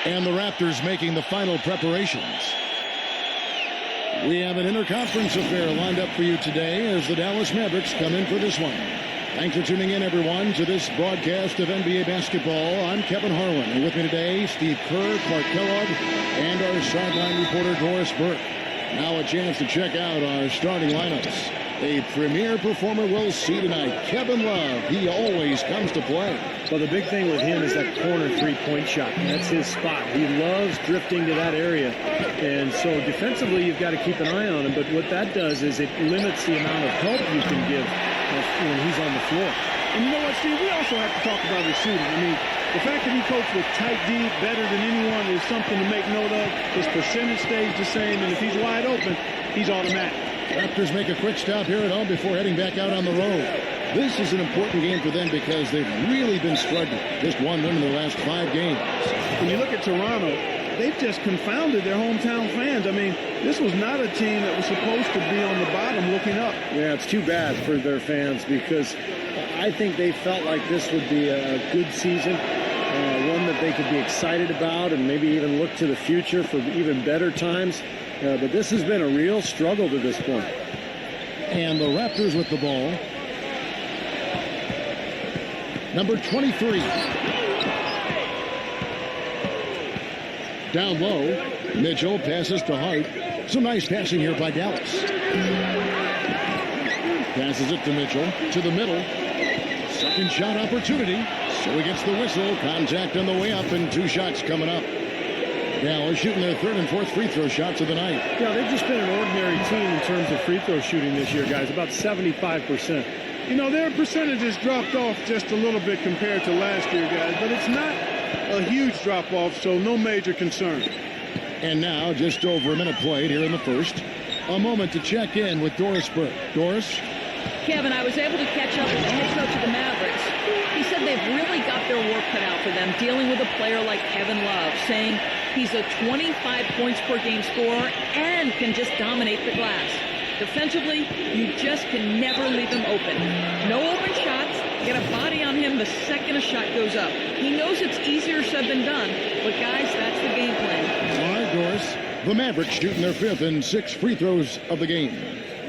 And the Raptors making the final preparations. We have an interconference affair lined up for you today as the Dallas Mavericks come in for this one. Thanks for tuning in, everyone, to this broadcast of NBA basketball. I'm Kevin Harlan, and with me today, Steve Kerr, Clark Kellogg, and our sideline reporter, Doris Burke. Now a chance to check out our starting lineups. A premier performer we'll see tonight, Kevin Love. He always comes to play. Well, the big thing with him is that corner three-point shot. That's his spot. He loves drifting to that area. And so defensively, you've got to keep an eye on him. But what that does is it limits the amount of help you can give when he's on the floor. And you know what, Steve? We also have to talk about his shooting. I mean, the fact that he coached with tight D better than anyone is something to make note of. His percentage stays the same, and if he's wide open, he's automatic. Raptors make a quick stop here at home before heading back out on the road. This is an important game for them because they've really been struggling. Just one win in the last 5 games. When you look at Toronto, they've just confounded their hometown fans. I mean, this was not a team that was supposed to be on the bottom looking up. Yeah, it's too bad for their fans because I think they felt like this would be a good season, one that they could be excited about and maybe even look to the future for even better times. But this has been a real struggle to this point. And the Raptors with the ball. Number 23. Down low, Mitchell passes to Hart. Some nice passing here by Dallas. Passes it to Mitchell, to the middle. Second shot opportunity. So he gets the whistle. Contact on the way up, and 2 shots coming up. Dallas shooting their 3rd and 4th free throw shots of the night. Yeah, they've just been an ordinary team in terms of free throw shooting this year, guys. About 75%. You know, their percentages dropped off just a little bit compared to last year, guys. But it's not a huge drop-off, so no major concern. And now, just over a minute played here in the first. A moment to check in with Doris Burke. Doris? Kevin, I was able to catch up with the head coach of the Mavericks. He said they've really got their work cut out for them dealing with a player like Kevin Love, saying he's a 25 points per game scorer and can just dominate the glass. Defensively, you just can never leave him open. No open shots. Get a body on him the second a shot goes up. He knows it's easier said than done, but guys, that's the game plan. All right, Doris. The Mavericks shooting their 5th and 6th free throws of the game.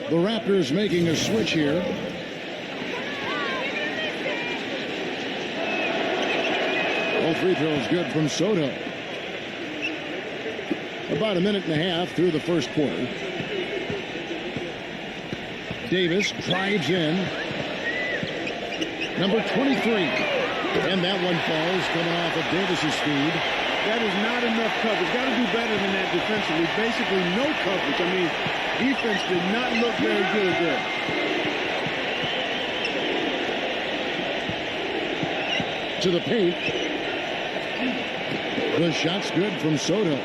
The Raptors making a switch here. All free throws good from Soto. About a minute and a half through the first quarter. Davis drives in. Number 23. And that one falls coming off of Davis's speed. That is not enough coverage. Got to do better than that defensively. Basically no coverage. I mean, defense did not look very good there. To the paint. The shot's good from Soto.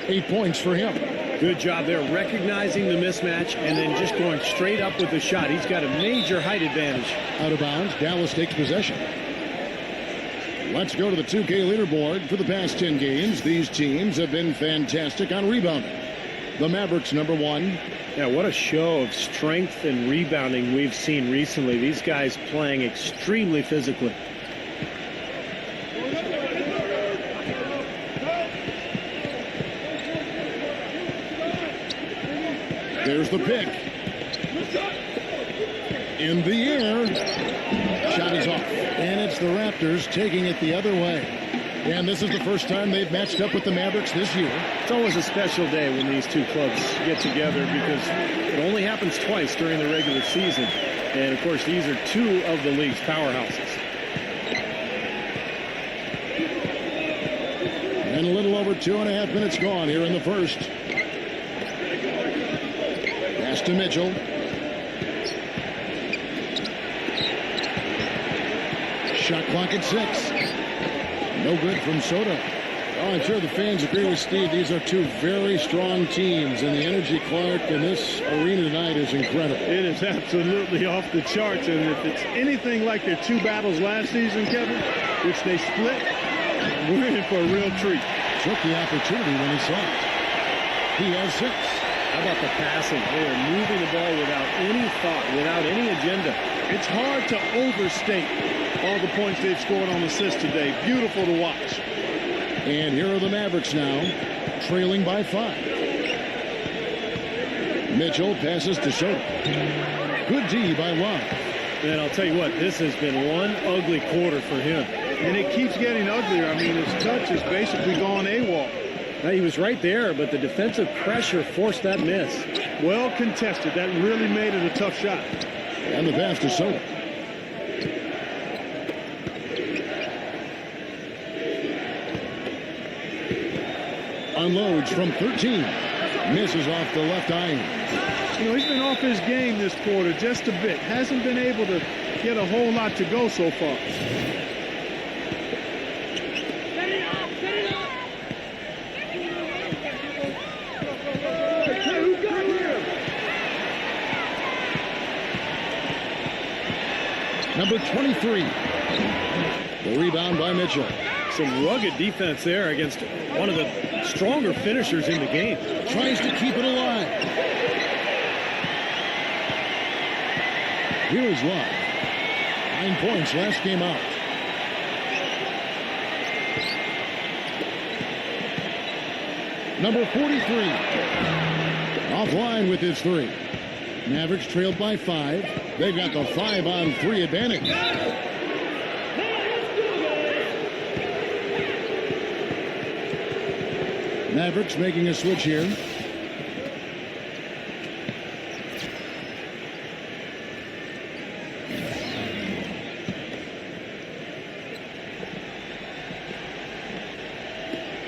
8 points for him. Good job there recognizing the mismatch and then just going straight up with the shot. He's got a major height advantage. Out of bounds. Dallas takes possession. Let's go to the 2K leaderboard. For the past 10 games, these teams have been fantastic on rebounding. The Mavericks, number 1. Yeah, what a show of strength and rebounding we've seen recently. These guys playing extremely physically. There's the pick. In the air. Shot is off. And it's the Raptors taking it the other way. And this is the first time they've matched up with the Mavericks this year. It's always a special day when these two clubs get together because it only happens twice during the regular season. And, of course, these are 2 of the league's powerhouses. And a little over 2.5 minutes gone here in the first. Pass to Mitchell. Shot clock at 6. No good from Soto. Oh, I'm sure the fans agree with Steve. These are 2 very strong teams, and the energy, Clark, in this arena tonight is incredible. It is absolutely off the charts, and if it's anything like their 2 battles last season, Kevin, which they split, we're in for a real treat. Took the opportunity when he saw it. He has 6. How about the passing? They are moving the ball without any thought, without any agenda. It's hard to overstate all the points they've scored on assists today. Beautiful to watch. And here are the Mavericks now, trailing by 5. Mitchell passes to Sotto. Good D by Love. And I'll tell you what, this has been one ugly quarter for him. And it keeps getting uglier. I mean, his touch is basically gone AWOL. Now, he was right there, but the defensive pressure forced that miss. Well contested. That really made it a tough shot. And the pass to Sotto. Unloads from 13. Misses off the left eye. You know, he's been off his game this quarter just a bit. Hasn't been able to get a whole lot to go so far. Number 23. The rebound by Mitchell. Some rugged defense there against one of the stronger finishers in the game. Tries to keep it alive. Here is Love. 9 points last game out. Number 43. Offline with his 3. Mavericks trailed by 5. They've got the 5-on-3 advantage. Mavericks making a switch here.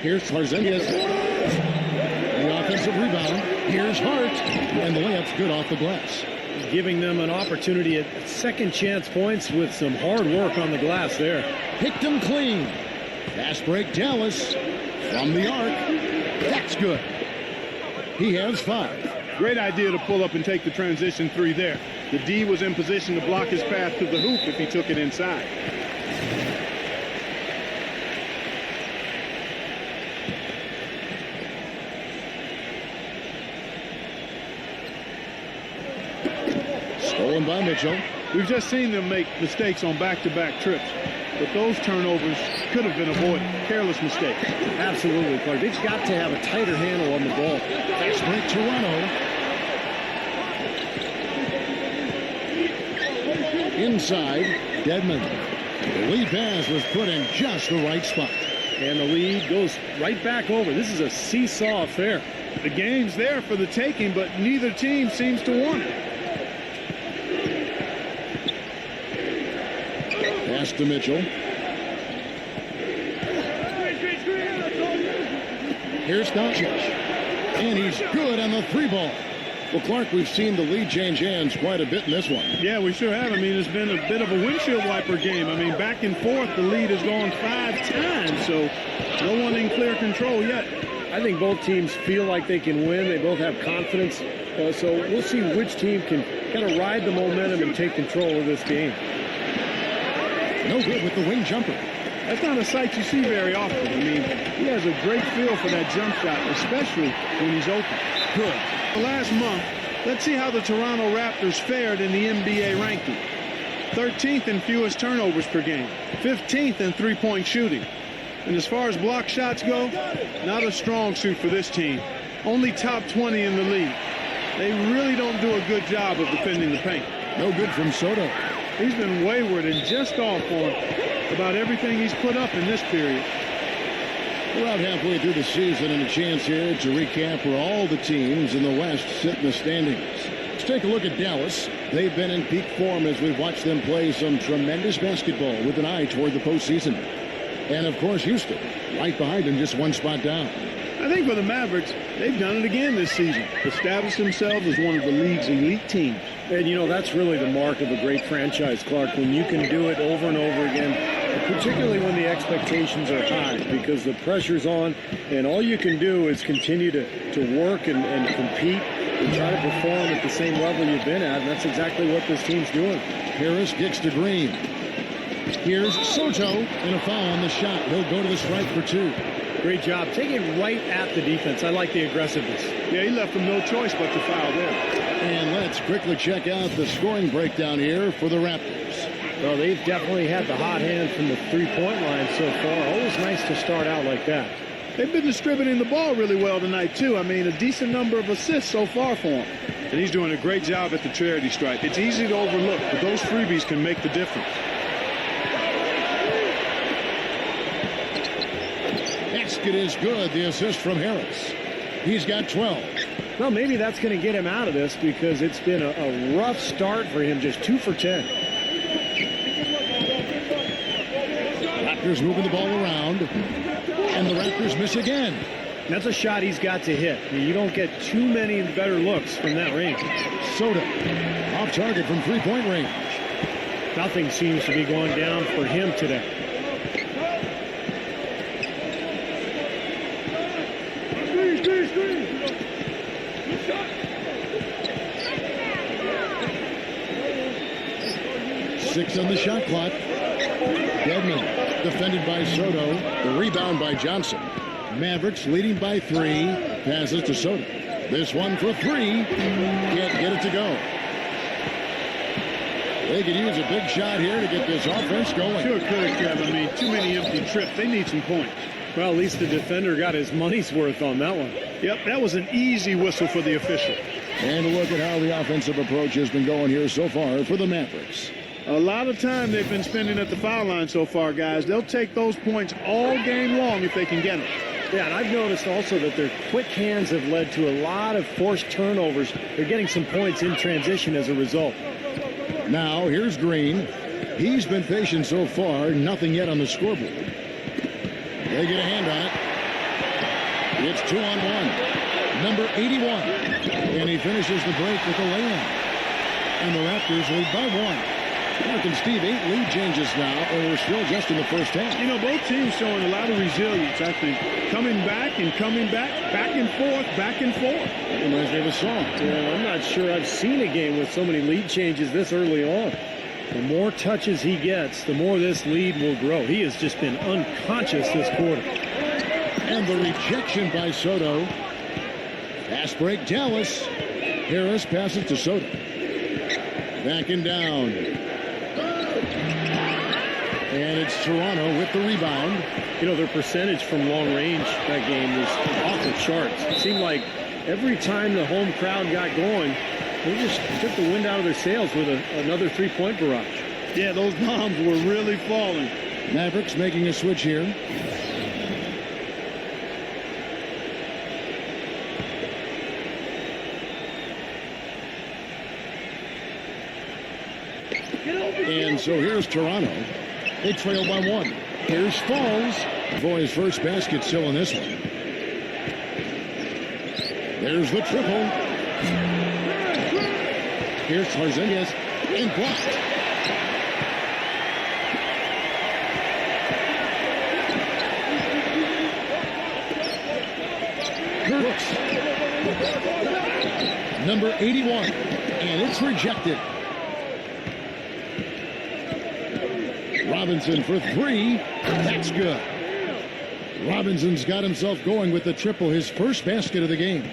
Here's Tarzanias. The offensive rebound. Here's Hart. And the layup's good off the glass. Giving them an opportunity at second chance points with some hard work on the glass there. Picked him clean. Fast break Dallas. From the arc. That's good. He has 5. Great idea to pull up and take the transition 3 there. The D was in position to block his path to the hoop if he took it inside. Stolen by Mitchell. We've just seen them make mistakes on back-to-back trips. But those turnovers could have been avoided. Careless mistakes. Absolutely, Clark. They've got to have a tighter handle on the ball. Fast break Toronto. Inside, Dedmon. The lead pass was put in just the right spot. And the lead goes right back over. This is a seesaw affair. The game's there for the taking, but neither team seems to want it. Pass to Mitchell. Here's Doncic. And he's good on the 3-ball. Well, Clark, we've seen the lead change hands quite a bit in this one. Yeah, we sure have. I mean, it's been a bit of a windshield wiper game. I mean, back and forth, the lead has gone 5 times, so no one in clear control yet. I think both teams feel like they can win. They both have confidence. So we'll see which team can kind of ride the momentum and take control of this game. No good with the wing jumper. That's not a sight you see very often. I mean, he has a great feel for that jump shot, especially when he's open. Good. Last month, let's see how the Toronto Raptors fared in the NBA ranking. 13th in fewest turnovers per game. 15th in three-point shooting. And as far as block shots go, not a strong suit for this team. Only top 20 in the league. They really don't do a good job of defending the paint. No good from Sotto. He's been wayward and just off on about everything he's put up in this period. We're about halfway through the season and a chance here to recap where all the teams in the West sit in the standings. Let's take a look at Dallas. They've been in peak form as we've watched them play some tremendous basketball with an eye toward the postseason. And, of course, Houston, right behind them, just 1 spot down. I think for the Mavericks, they've done it again this season. Established themselves as one of the league's elite teams. And, you know, that's really the mark of a great franchise, Clark, when you can do it over and over again, particularly when the expectations are high, because the pressure's on, and all you can do is continue to work and compete and try to perform at the same level you've been at, and that's exactly what this team's doing. Harris gets to Green. Here's Sotto, and a foul on the shot. He'll go to the strike for 2. Great job. Taking right at the defense. I like the aggressiveness. Yeah, he left them no choice but to foul there. And let's quickly check out the scoring breakdown here for the Raptors. Well, they've definitely had the hot hand from the three-point line so far. Always nice to start out like that. They've been distributing the ball really well tonight, too. I mean, a decent number of assists so far for him. And he's doing a great job at the charity stripe. It's easy to overlook, but those freebies can make the difference. Basket is good. The assist from Harris. He's got 12. Well, maybe that's going to get him out of this because it's been a rough start for him, just 2 for 10. Raptors moving the ball around, and the Raptors miss again. That's a shot he's got to hit. You don't get too many better looks from that range. Sotto off target from three-point range. Nothing seems to be going down for him today. Six on the shot clock. Deadman defended by Sotto. The rebound by Johnson. Mavericks leading by 3. Passes to Sotto. This one for 3. Can't get it to go. They could use a big shot here to get this offense going. Sure could, Kev. I mean, too many empty trips. They need some points. Well, at least the defender got his money's worth on that one. Yep, that was an easy whistle for the official. And a look at how the offensive approach has been going here so far for the Mavericks. A lot of time they've been spending at the foul line so far, guys. They'll take those points all game long if they can get them. Yeah, and I've noticed also that their quick hands have led to a lot of forced turnovers. They're getting some points in transition as a result. Now, here's Green. He's been patient so far. Nothing yet on the scoreboard. They get a hand on it. It's 2-on-1. Number 81. And he finishes the break with a layup. And the Raptors lead by 1. Mark and Steve, 8 lead changes now, and we're still just in the first half. You know, both teams showing a lot of resilience, I think. Coming back and coming back, back and forth, back and forth. Reminds me of a song. Yeah, I'm not sure I've seen a game with so many lead changes this early on. The more touches he gets, the more this lead will grow. He has just been unconscious this quarter. And the rejection by Sotto. Fast break, Dallas. Harris passes to Sotto. Backing down. And it's Toronto with the rebound. You know, their percentage from long range that game was off the charts. It seemed like every time the home crowd got going, they just took the wind out of their sails with another three-point barrage. Yeah, those bombs were really falling. Mavericks making a switch here. And so here's Toronto. They trail by 1. Here's Falls for his first basket still in this one. There's the triple. Here's Porzingis and blocked. Brooks. Number 81. And it's rejected. Robinson for 3. That's good. Robinson's got himself going with the triple, his first basket of the game.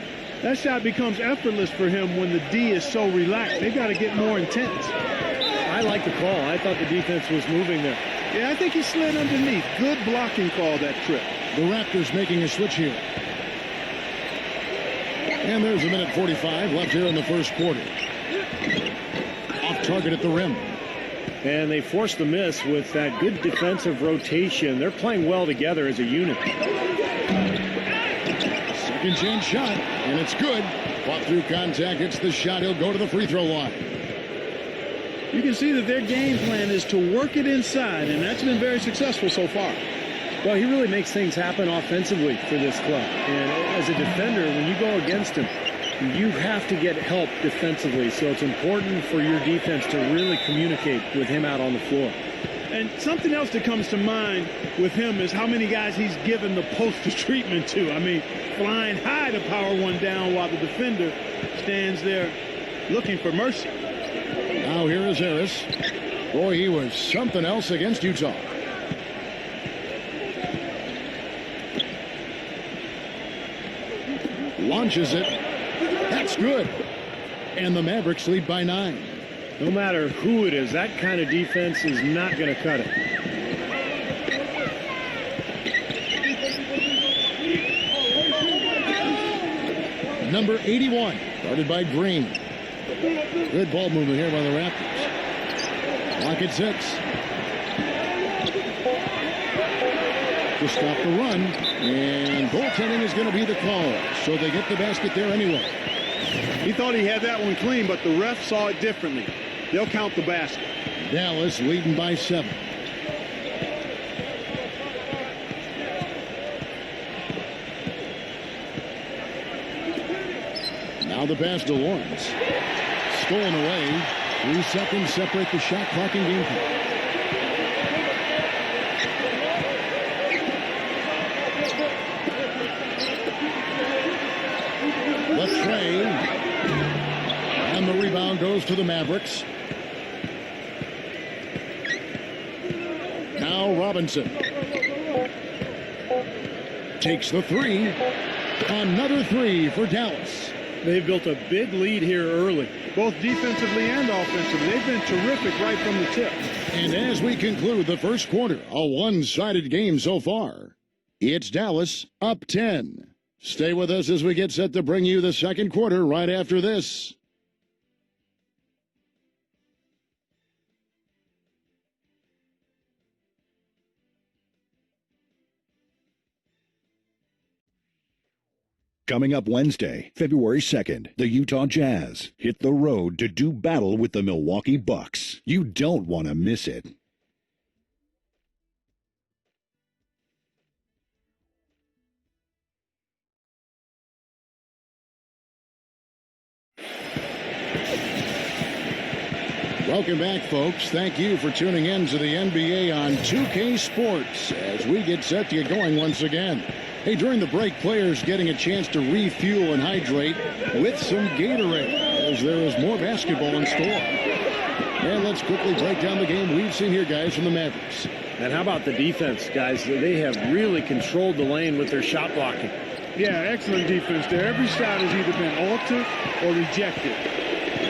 That shot becomes effortless for him when the D is so relaxed. They got to get more intense. I like the call. I thought the defense was moving there. Yeah, I think he slid underneath. Good blocking call that trip. The Raptors making a switch here. And there's a minute 45 left here in the first quarter. Off target at the rim. And they forced the miss with that good defensive rotation. They're playing well together as a unit. Second chance shot, and it's good. Fought through contact, hits the shot. He'll go to the free throw line. You can see that their game plan is to work it inside, and that's been very successful so far. Well, he really makes things happen offensively for this club. And as a defender, when you go against him, you have to get help defensively. So it's important for your defense to really communicate with him out on the floor. And something else that comes to mind with him is how many guys he's given the poster treatment to. I mean, flying high to power one down while the defender stands there looking for mercy. Now here is Harris. Boy, he was something else against Utah. Launches it. That's good. And the Mavericks lead by 9. No matter who it is, that kind of defense is not going to cut it. Number 81, guarded by Green. Good ball movement here by the Raptors. Clock at 6. To stop the run, and goaltending is going to be the call. So they get the basket there anyway. He thought he had that one clean, but the ref saw it differently. They'll count the basket. Dallas leading by 7. Now the pass to Lawrence. Stolen away. 3 seconds separate the shot clock and game clock. The tray. And the rebound goes to the Mavericks. Now Robinson. Takes the 3. Another 3 for Dallas. They've built a big lead here early. Both defensively and offensively. They've been terrific right from the tip. And as we conclude the first quarter, a one-sided game so far. It's Dallas up 10. Stay with us as we get set to bring you the second quarter right after this. Coming up Wednesday, February 2nd, the Utah Jazz hit the road to do battle with the Milwaukee Bucks. You don't want to miss it. Welcome back, folks. Thank you for tuning in to the NBA on 2K Sports as we get set to get going once again. Hey, during the break, players getting a chance to refuel and hydrate with some Gatorade as there is more basketball in store. And let's quickly break down the game we've seen here, guys, from the Mavericks. And how about the defense, guys? They have really controlled the lane with their shot blocking. Yeah, excellent defense there. Every shot has either been altered or rejected.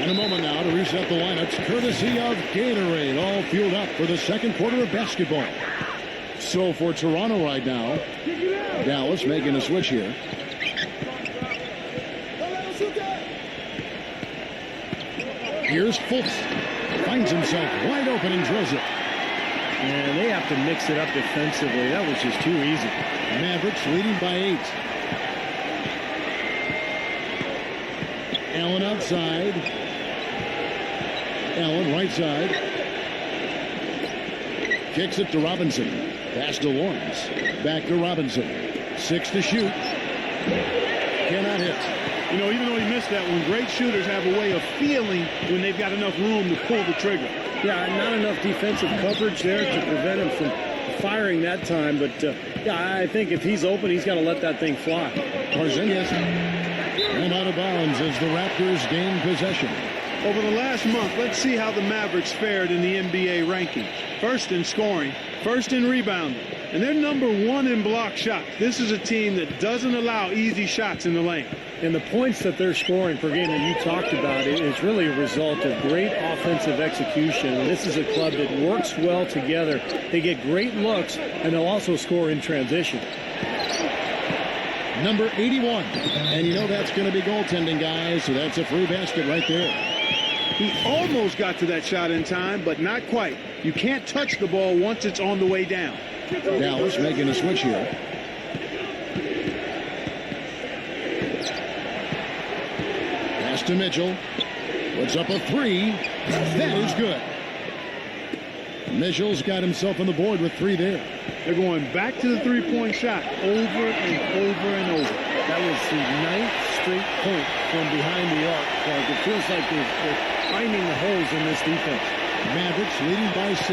In a moment now to reset the lineups, courtesy of Gatorade, all fueled up for the second quarter of basketball. So for Toronto right now, Dallas making a switch here. Here's Fultz. Finds himself wide open and drills it. And they have to mix it up defensively. That was just too easy. Mavericks leading by 8. Allen outside. Allen right side. Kicks it to Robinson. Pass to Lawrence. Back to Robinson. 6 to shoot. Cannot hit. You know, even though he missed that one, great shooters have a way of feeling when they've got enough room to pull the trigger. Yeah, not enough defensive coverage there to prevent him from firing that time. But, yeah, I think if he's open, he's got to let that thing fly. Porzingis. And out of bounds as the Raptors gain possession. Over the last month, let's see how the Mavericks fared in the NBA rankings. First in scoring, first in rebounding, and they're number 1 in block shots. This is a team that doesn't allow easy shots in the lane. And the points that they're scoring per game that you talked about is really a result of great offensive execution. And this is a club that works well together. They get great looks, and they'll also score in transition. Number 81. And you know that's going to be goaltending, guys, so that's a free basket right there. He almost got to that shot in time, but not quite. You can't touch the ball once it's on the way down. Dallas making a switch here. Pass to Mitchell. Puts up a 3. That is good. Mitchell's got himself on the board with 3 there. They're going back to the three-point shot over and over and over. That was the 9th straight point from behind the arc. It feels like they're finding the holes in this defense. Mavericks leading by 6.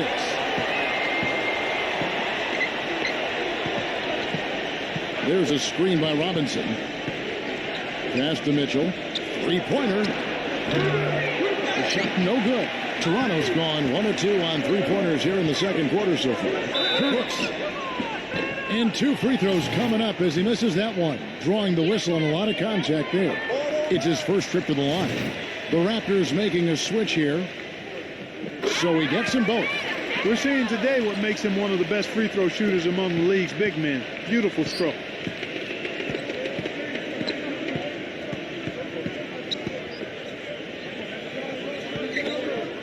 There's a screen by Robinson. Pass to Mitchell. Three-pointer. The shot no good. Toronto's gone 1 of 2 on three-pointers here in the second quarter so far. Brooks. And 2 free throws coming up as he misses that one. Drawing the whistle on a lot of contact there. It's his first trip to the line. The Raptors making a switch here. So he gets them both. We're seeing today what makes him one of the best free throw shooters among the league's big men. Beautiful stroke.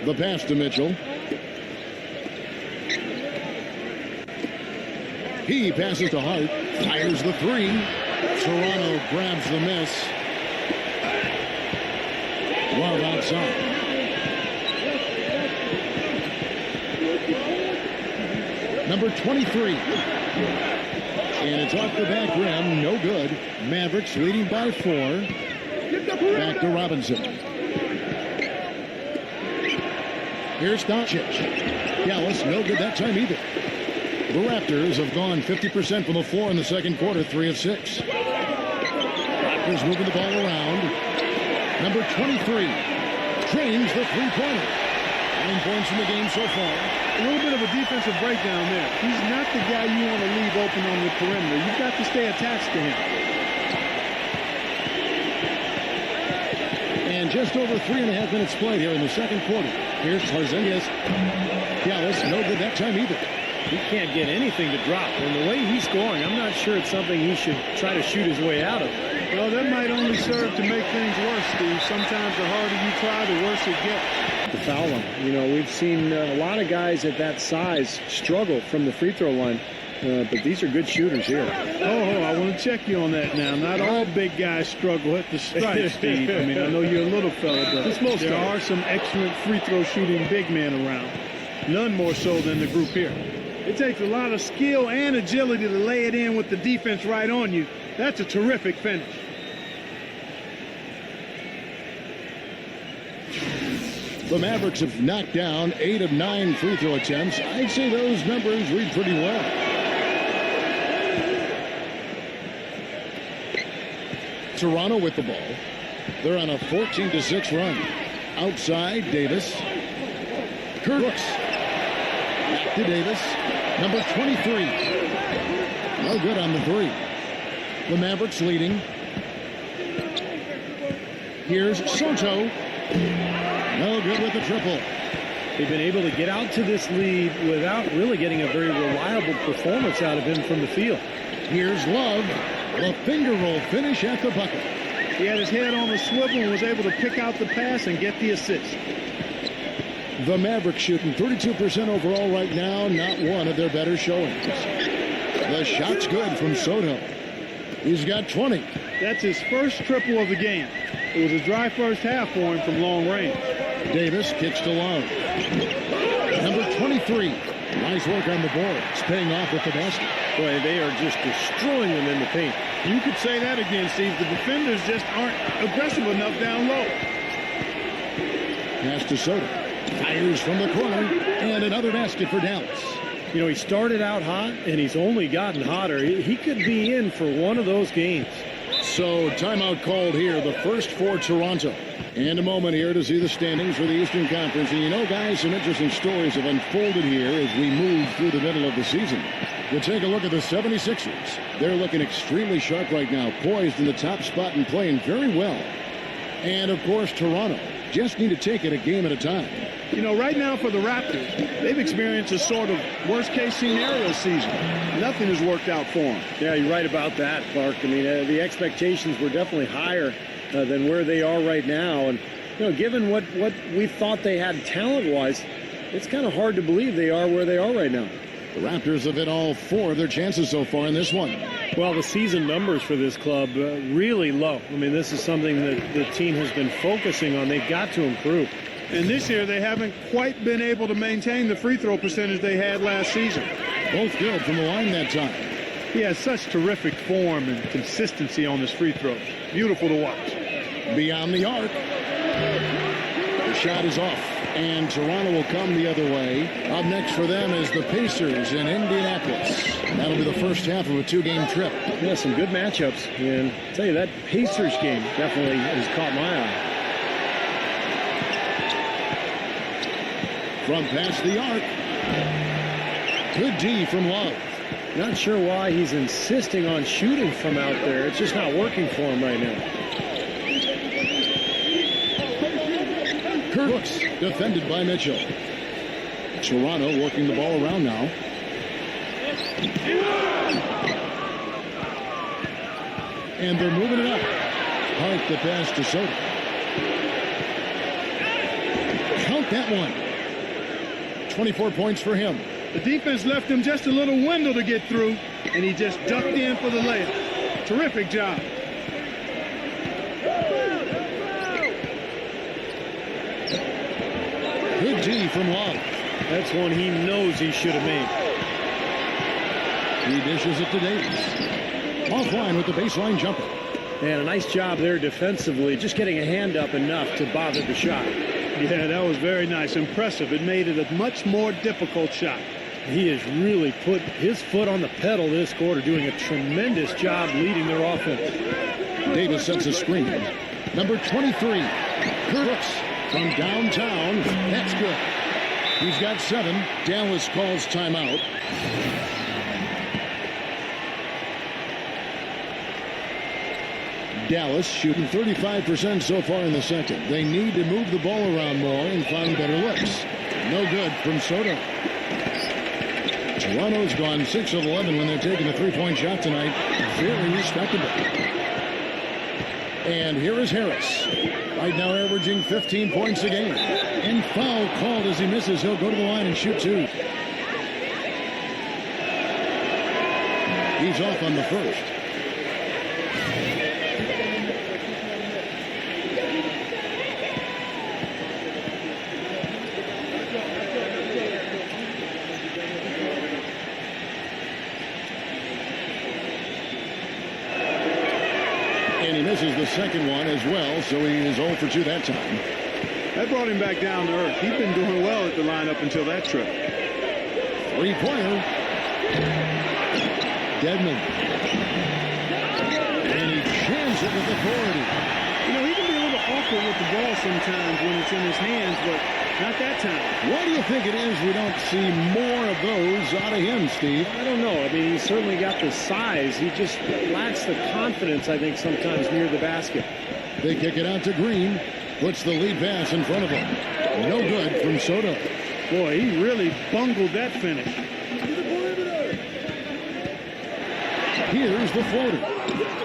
The pass to Mitchell. He passes to Hart. Fires the three. Toronto grabs the miss. Love outside. Number 23. And it's off the back rim. No good. Mavericks leading by 4. Back to Robinson. Here's Doncic. Dallas, no good that time either. The Raptors have gone 50% from the floor in the second quarter, 3 of 6. Raptors moving the ball around. Number 23 drains the three-pointer. 9 points in the game so far. A little bit of a defensive breakdown there. He's not the guy you want to leave open on the perimeter. You've got to stay attached to him. And just over 3.5 minutes played here in the second quarter. Here's Porzingis. Dallas, no good that time either. He can't get anything to drop. And the way he's scoring, I'm not sure it's something he should try to shoot his way out of. Well, that might only serve to make things worse, Steve. Sometimes the harder you try, the worse it gets. The foul line. You know, we've seen a lot of guys at that size struggle from the free throw line. But these are good shooters here. Oh, I want to check you on that now. Not all big guys struggle at the stripe, Steve. I mean, I know you're a little fella, but there are some excellent free throw shooting big men around. None more so than the group here. It takes a lot of skill and agility to lay it in with the defense right on you. That's a terrific finish. The Mavericks have knocked down 8 of 9 free throw attempts. I'd say those numbers read pretty well. Toronto with the ball. They're on a 14-6 run. Outside, Davis. Brooks. Back to Davis. Number 23. No good on the 3. The Mavericks leading. Here's Soto. No good with the triple. They've been able to get out to this lead without really getting a very reliable performance out of him from the field. Here's Love. The finger roll finish at the bucket. He had his head on the swivel and was able to pick out the pass and get the assist. The Mavericks shooting 32% overall right now. Not one of their better showings. The shot's good from Soto. He's got 20. That's his first triple of the game. It was a dry first half for him from long range. Davis kicks to Love. Number 23. Nice work on the boards. Paying off with the basket. Boy, they are just destroying them in the paint. You could say that again, Steve. The defenders just aren't aggressive enough down low. Pass to Soto. Fires from the corner. And another basket for Dallas. You know, he started out hot, and he's only gotten hotter. He could be in for one of those games. So, timeout called here. The first for Toronto. And a moment here to see the standings for the Eastern Conference. And you know, guys, some interesting stories have unfolded here as we move through the middle of the season. We'll take a look at the 76ers. They're looking extremely sharp right now, poised in the top spot and playing very well. And, of course, Toronto just need to take it a game at a time. You know, right now for the Raptors, they've experienced a sort of worst-case scenario season. Nothing has worked out for them. Yeah, you're right about that, Clark. I mean, the expectations were definitely higher than where they are right now. And, you know, given what we thought they had talent-wise, it's kind of hard to believe they are where they are right now. The Raptors have hit all 4 of their chances so far in this one. Well, the season numbers for this club really low. I mean, this is something that the team has been focusing on. They've got to improve. And this year, they haven't quite been able to maintain the free throw percentage they had last season. Both good from the line that time. He has such terrific form and consistency on his free throws. Beautiful to watch. Beyond the arc. The shot is off. And Toronto will come the other way. Up next for them is the Pacers in Indianapolis. That'll be the first half of a 2-game trip. Yeah, some good matchups. And I'll tell you, that Pacers game definitely has caught my eye. From past the arc. Good D from Love. Not sure why he's insisting on shooting from out there. It's just not working for him right now. Brooks defended by Mitchell. Toronto working the ball around now. And they're moving it up. Hart the pass to Soto. Count that one. 24 points for him. The defense left him just a little window to get through, and he just ducked in for the layup. Terrific job. Good D from Love. That's one he knows he should have made. He dishes it to Davis. Offline with the baseline jumper. And a nice job there defensively, just getting a hand up enough to bother the shot. Yeah, that was very nice. Impressive. It made it a much more difficult shot. He has really put his foot on the pedal this quarter, doing a tremendous job leading their offense. Davis sets a screen. Number 23, Brooks from downtown. That's good. He's got 7. Dallas calls timeout. Dallas shooting 35% so far in the second. They need to move the ball around more and find better looks. No good from Soto. Toronto's gone 6 of 11 when they're taking a three-point shot tonight. Very respectable. And here is Harris. Right now averaging 15 points a game. And foul called as he misses. He'll go to the line and shoot 2. He's off on the first. Misses the second one as well, so he is 0 for 2 that time. That brought him back down to earth. He'd been doing well at the lineup until that trip. Three-pointer. Dedmon. And he jams it with authority. You know, he can be a little awkward with the ball sometimes when it's in his hands, but not that time. Why do you think it is we don't see more of those out of him, Steve? I don't know. I mean, he's certainly got the size. He just lacks the confidence, I think, sometimes near the basket. They kick it out to Green. Puts the lead pass in front of him. No good from Soto. Boy, he really bungled that finish. Here's the floater.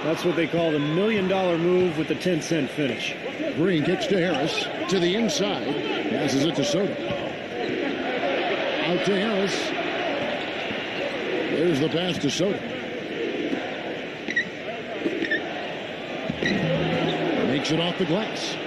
That's what they call the $1 million move with the 10-cent finish. Green kicks to Harris. To the inside. Passes it to Soto. Out to Harris. There's the pass to Soto. Makes it off the glass.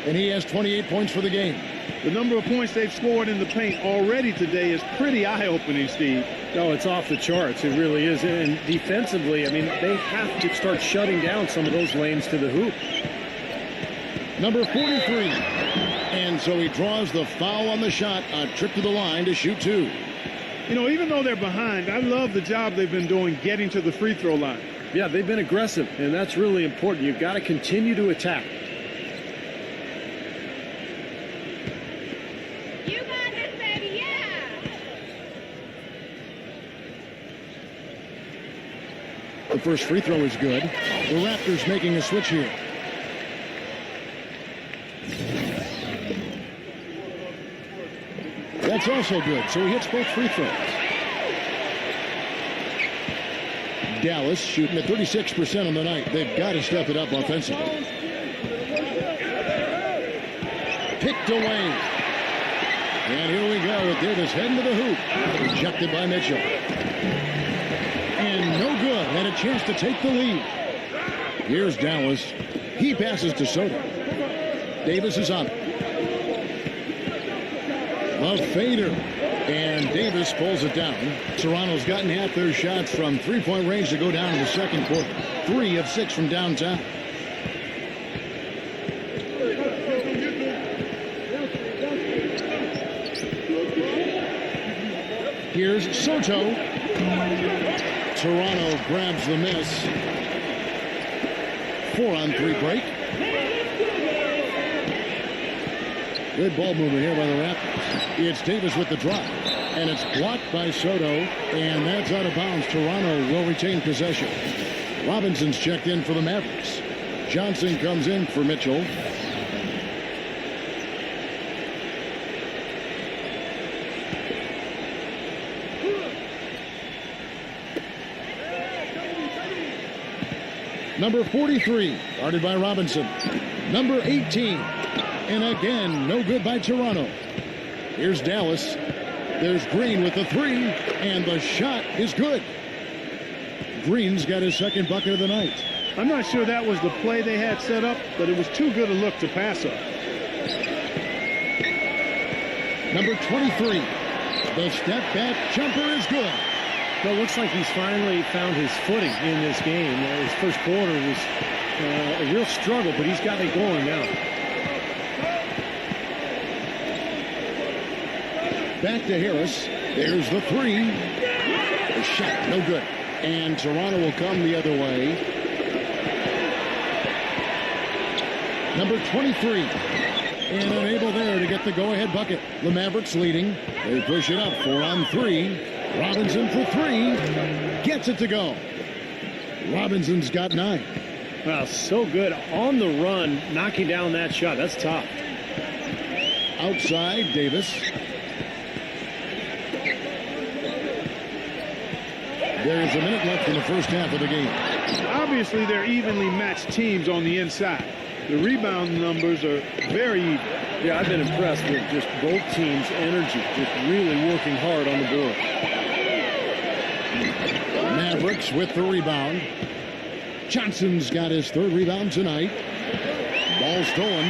And he has 28 points for the game. The number of points they've scored in the paint already today is pretty eye-opening, Steve. No, it's off the charts. It really is. And defensively, I mean, they have to start shutting down some of those lanes to the hoop. Number 43. And so he draws the foul on the shot. A trip to the line to shoot 2. You know, even though they're behind, I love the job they've been doing getting to the free throw line. Yeah, they've been aggressive, and that's really important. You've got to continue to attack. You got this, baby, yeah! The first free throw is good. The Raptors making a switch here. That's also good, so he hits both free throws. Dallas shooting at 36% on the night. They've got to step it up offensively. Picked away. And here we go with Davis heading to the hoop. Rejected by Mitchell. And no good. Had a chance to take the lead. Here's Dallas. He passes to Soto. Davis is on it. A fader. And Davis pulls it down. Toronto's gotten half their shots from three-point range to go down in the second quarter. 3 of 6 from downtown. Here's Soto. Toronto grabs the miss. 4-on-3 break. Good ball movement here by the Raptors. It's Davis with the drop. And it's blocked by Soto. And that's out of bounds. Toronto will retain possession. Robinson's checked in for the Mavericks. Johnson comes in for Mitchell. Number 43, guarded by Robinson. Number 18, and again, no good by Toronto. Here's Dallas. There's Green with the three, and the shot is good. Green's got his second bucket of the night. I'm not sure that was the play they had set up, but it was too good a look to pass up. Number 23, the step back jumper is good. Well, it looks like he's finally found his footing in this game. His first quarter was a real struggle, but he's got it going now. Back to Harris. There's the three. The shot, no good. And Toronto will come the other way. Number 23. And unable there to get the go-ahead bucket. The Mavericks leading. They push it up 4 on 3. Robinson for 3. Gets it to go. Robinson's got 9. Wow, so good on the run, knocking down that shot. That's tough. Outside, Davis. There's a minute left in the first half of the game. Obviously, they're evenly matched teams on the inside. The rebound numbers are very even. Yeah, I've been impressed with just both teams' energy, just really working hard on the board. Mavericks with the rebound. Johnson's got his third rebound tonight. Ball stolen.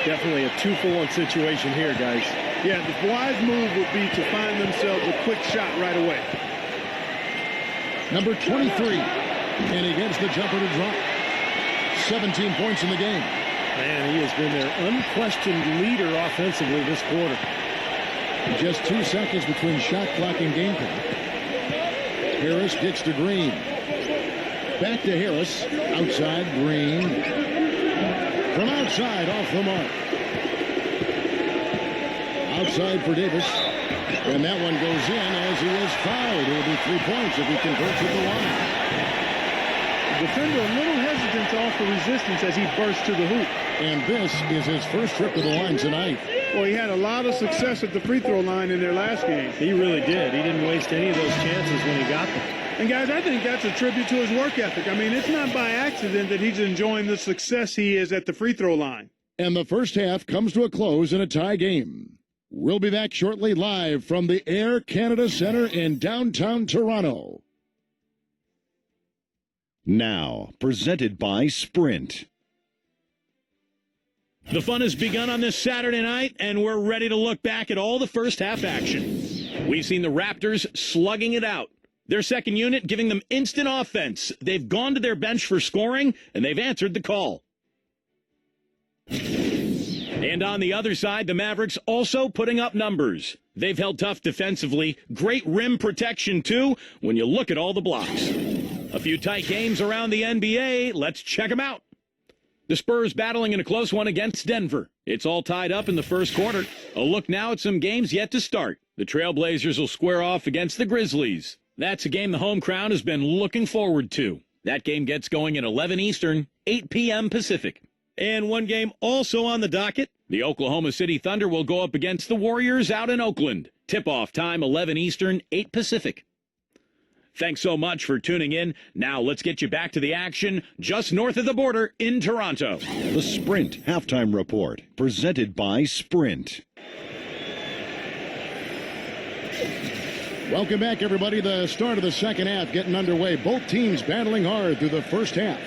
Definitely a 2-for-1 situation here, guys. Yeah, the wise move would be to find themselves a quick shot right away. Number 23. And he gets the jumper to drop. 17 points in the game. Man, he has been their unquestioned leader offensively this quarter. Just 2 seconds between shot clock and game clock. Harris gets to Green. Back to Harris. Outside, Green. From outside, off the mark. Outside for Davis. And that one goes in as he is fouled. It will be 3 points if he converts at the line. The defender a little hesitant to offer resistance as he bursts to the hoop. And this is his first trip to the line tonight. Well, he had a lot of success at the free throw line in their last game. He really did. He didn't waste any of those chances when he got them. And, guys, I think that's a tribute to his work ethic. I mean, it's not by accident that he's enjoying the success he is at the free throw line. And the first half comes to a close in a tie game. We'll be back shortly live from the Air Canada Centre in downtown Toronto. Now, presented by Sprint. The fun has begun on this Saturday night, and we're ready to look back at all the first half action. We've seen the Raptors slugging it out. Their second unit giving them instant offense. They've gone to their bench for scoring, and they've answered the call. And on the other side, the Mavericks also putting up numbers. They've held tough defensively. Great rim protection, too, when you look at all the blocks. A few tight games around the NBA. Let's check them out. The Spurs battling in a close one against Denver. It's all tied up in the first quarter. A look now at some games yet to start. The Trailblazers will square off against the Grizzlies. That's a game the home crowd has been looking forward to. That game gets going at 11 Eastern, 8 p.m. Pacific. And one game also on the docket. The Oklahoma City Thunder will go up against the Warriors out in Oakland. Tip-off time, 11 Eastern, 8 Pacific. Thanks so much for tuning in. Now let's get you back to the action just north of the border in Toronto. The Sprint Halftime Report, presented by Sprint. Welcome back, everybody. The start of the second half getting underway. Both teams battling hard through the first half.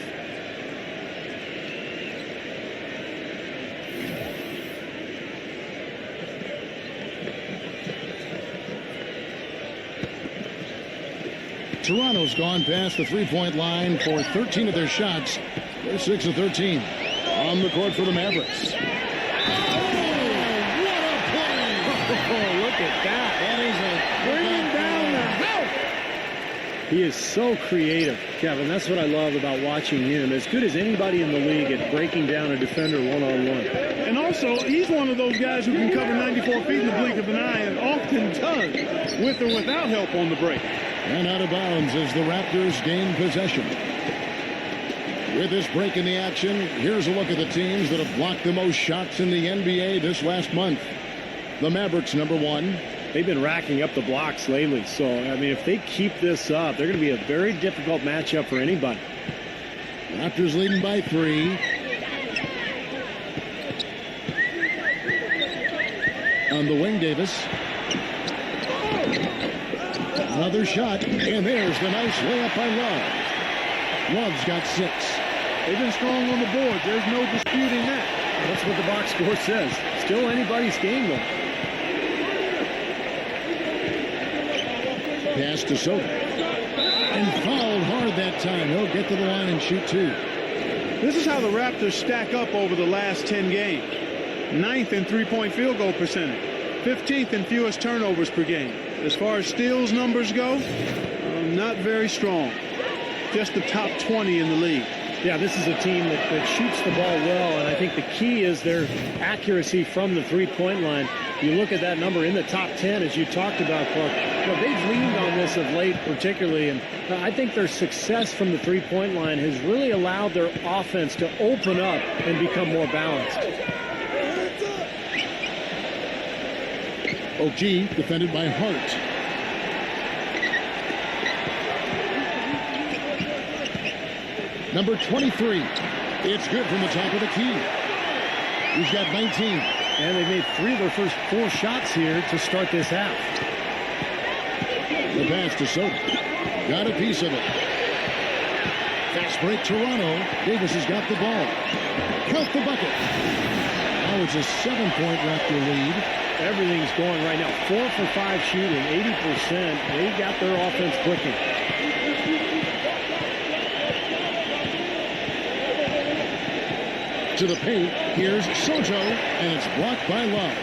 Toronto's gone past the three-point line for 13 of their shots. They're 6 of 13. On the court for the Mavericks. Oh, what a play! Oh, look at that. That is a bringing down the house. He is so creative, Kevin. That's what I love about watching him. As good as anybody in the league at breaking down a defender one-on-one. And also, he's one of those guys who can cover 94 feet in the blink of an eye and often does, with or without help on the break. And out of bounds as the Raptors gain possession. With this break in the action, here's a look at the teams that have blocked the most shots in the NBA this last month. The Mavericks, number 1. They've been racking up the blocks lately. So, I mean, if they keep this up, they're going to be a very difficult matchup for anybody. Raptors leading by 3. On the wing, Davis. Another shot, and there's the nice layup by Love. Love's got 6. They've been strong on the board. There's no disputing that. That's what the box score says. Still anybody's game, though. Pass to Sotto. And fouled hard that time. He'll get to the line and shoot 2. This is how the Raptors stack up over the last 10 games. 9th in three-point field goal percentage. 15th in fewest turnovers per game. As far as steals numbers go, not very strong. Just the top 20 in the league. Yeah, this is a team that shoots the ball well, and I think the key is their accuracy from the three-point line. You look at that number in the top 10, as you talked about, Clark. Well, they've leaned on this of late particularly, and I think their success from the three-point line has really allowed their offense to open up and become more balanced. OG defended by Hart. Number 23. It's good from the top of the key. He's got 19. And they made 3 of their first 4 shots here to start this half. The pass to Sotto. Got a piece of it. Fast break Toronto. Davis has got the ball. Count the bucket. Now it's a 7-point Raptor lead. Everything's going right now. 4 for 5 shooting, 80%. They got their offense clicking. To the paint, here's Sotto, and it's blocked by Love.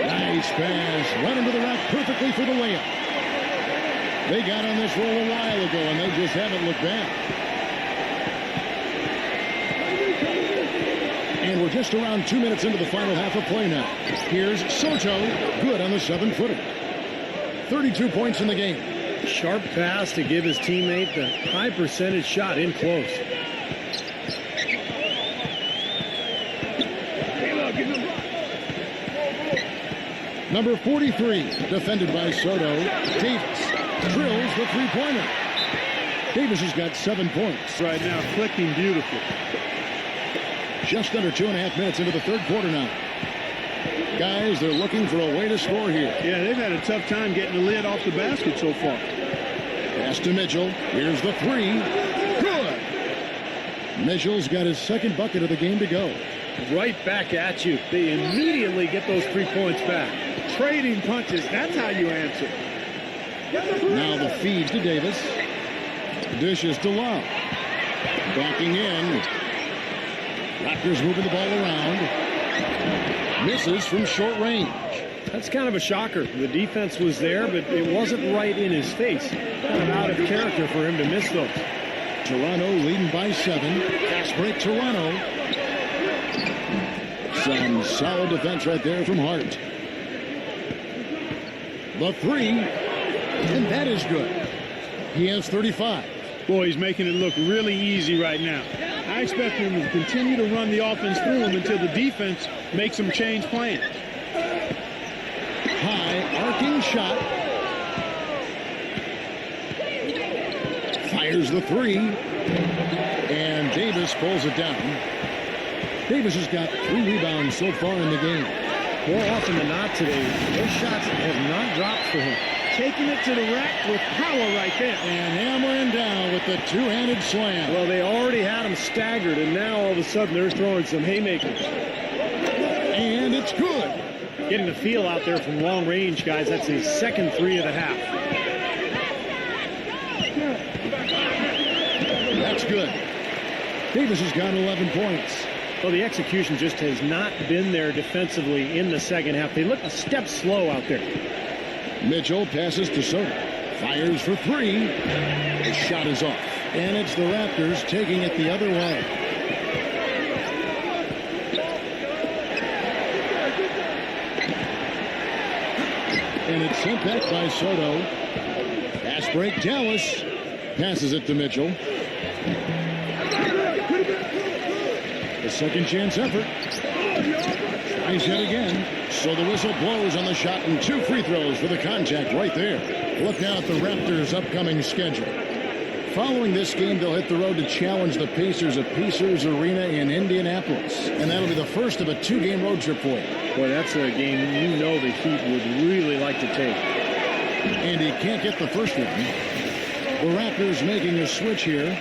Nice pass, right into the rack perfectly for the layup. They got on this roll a while ago, and they just haven't looked back. And we're just around 2 minutes into the final half of play now. Here's Sotto, good on the 7-footer. 32 points in the game. Sharp pass to give his teammate the high percentage shot in close. Number 43, defended by Sotto. Davis drills the three-pointer. Davis has got 7 points. Right now, clicking beautifully. Just under 2.5 minutes into the third quarter now. Guys, they're looking for a way to score here. Yeah, they've had a tough time getting the lid off the basket so far. Pass to Mitchell. Here's the 3. Good. Mitchell's got his 2nd bucket of the game to go. Right back at you. They immediately get those 3 points back. Trading punches, that's how you answer. Now the feed to Davis. Dishes to Love. Backing in. Raptors moving the ball around. Misses from short range. That's kind of a shocker. The defense was there, but it wasn't right in his face. Kind of out of character for him to miss those. Toronto leading by 7. Fast break Toronto. Some solid defense right there from Hart. The 3. And that is good. He has 35. Boy, he's making it look really easy right now. I expect him to continue to run the offense through him until the defense makes him change plans. High arcing shot. Fires the 3. And Davis pulls it down. Davis has got 3 rebounds so far in the game. More often than not today, those shots have not dropped for him. Taking it to the rack with power right there. And hammering down with the 2-handed slam. Well, they already had him staggered, and now all of a sudden they're throwing some haymakers. And it's good. Getting the feel out there from long range, guys. That's his 2nd 3 of the half. That's good. Davis has got 11 points. Well, the execution just has not been there defensively in the second half. They look a step slow out there. Mitchell passes to Sotto. Fires for 3. The shot is off. And it's the Raptors taking it the other way. And it's sent back by Sotto. Pass break, Dallas. Passes it to Mitchell. A second chance effort. Tries yet again. So the whistle blows on the shot and 2 free throws for the contact right there. Look now at the Raptors' upcoming schedule. following this game, they'll hit the road to challenge the Pacers at Pacers Arena in Indianapolis. And that'll be the first of a 2-game road trip for you. Boy, that's a game you know the Heat would really like to take. And he can't get the first one. The Raptors making a switch here.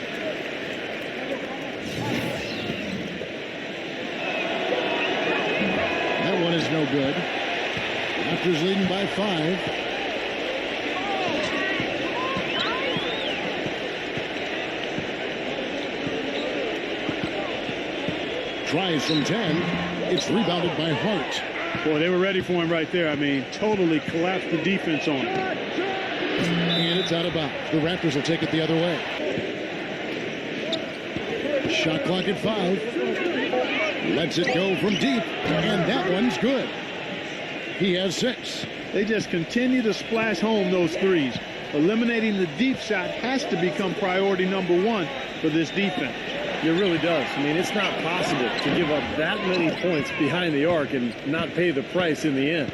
That one is no good. Raptors leading by 5. Tries from 10. It's rebounded by Hart. Boy, they were ready for him right there. I mean, totally collapsed the defense on him. And it's out of bounds. The Raptors will take it the other way. Shot clock at 5. Lets it go from deep. And that one's good. He has 6. They just continue to splash home those threes. Eliminating the deep shot has to become priority number 1 for this defense. It really does. I mean, it's not possible to give up that many points behind the arc and not pay the price in the end.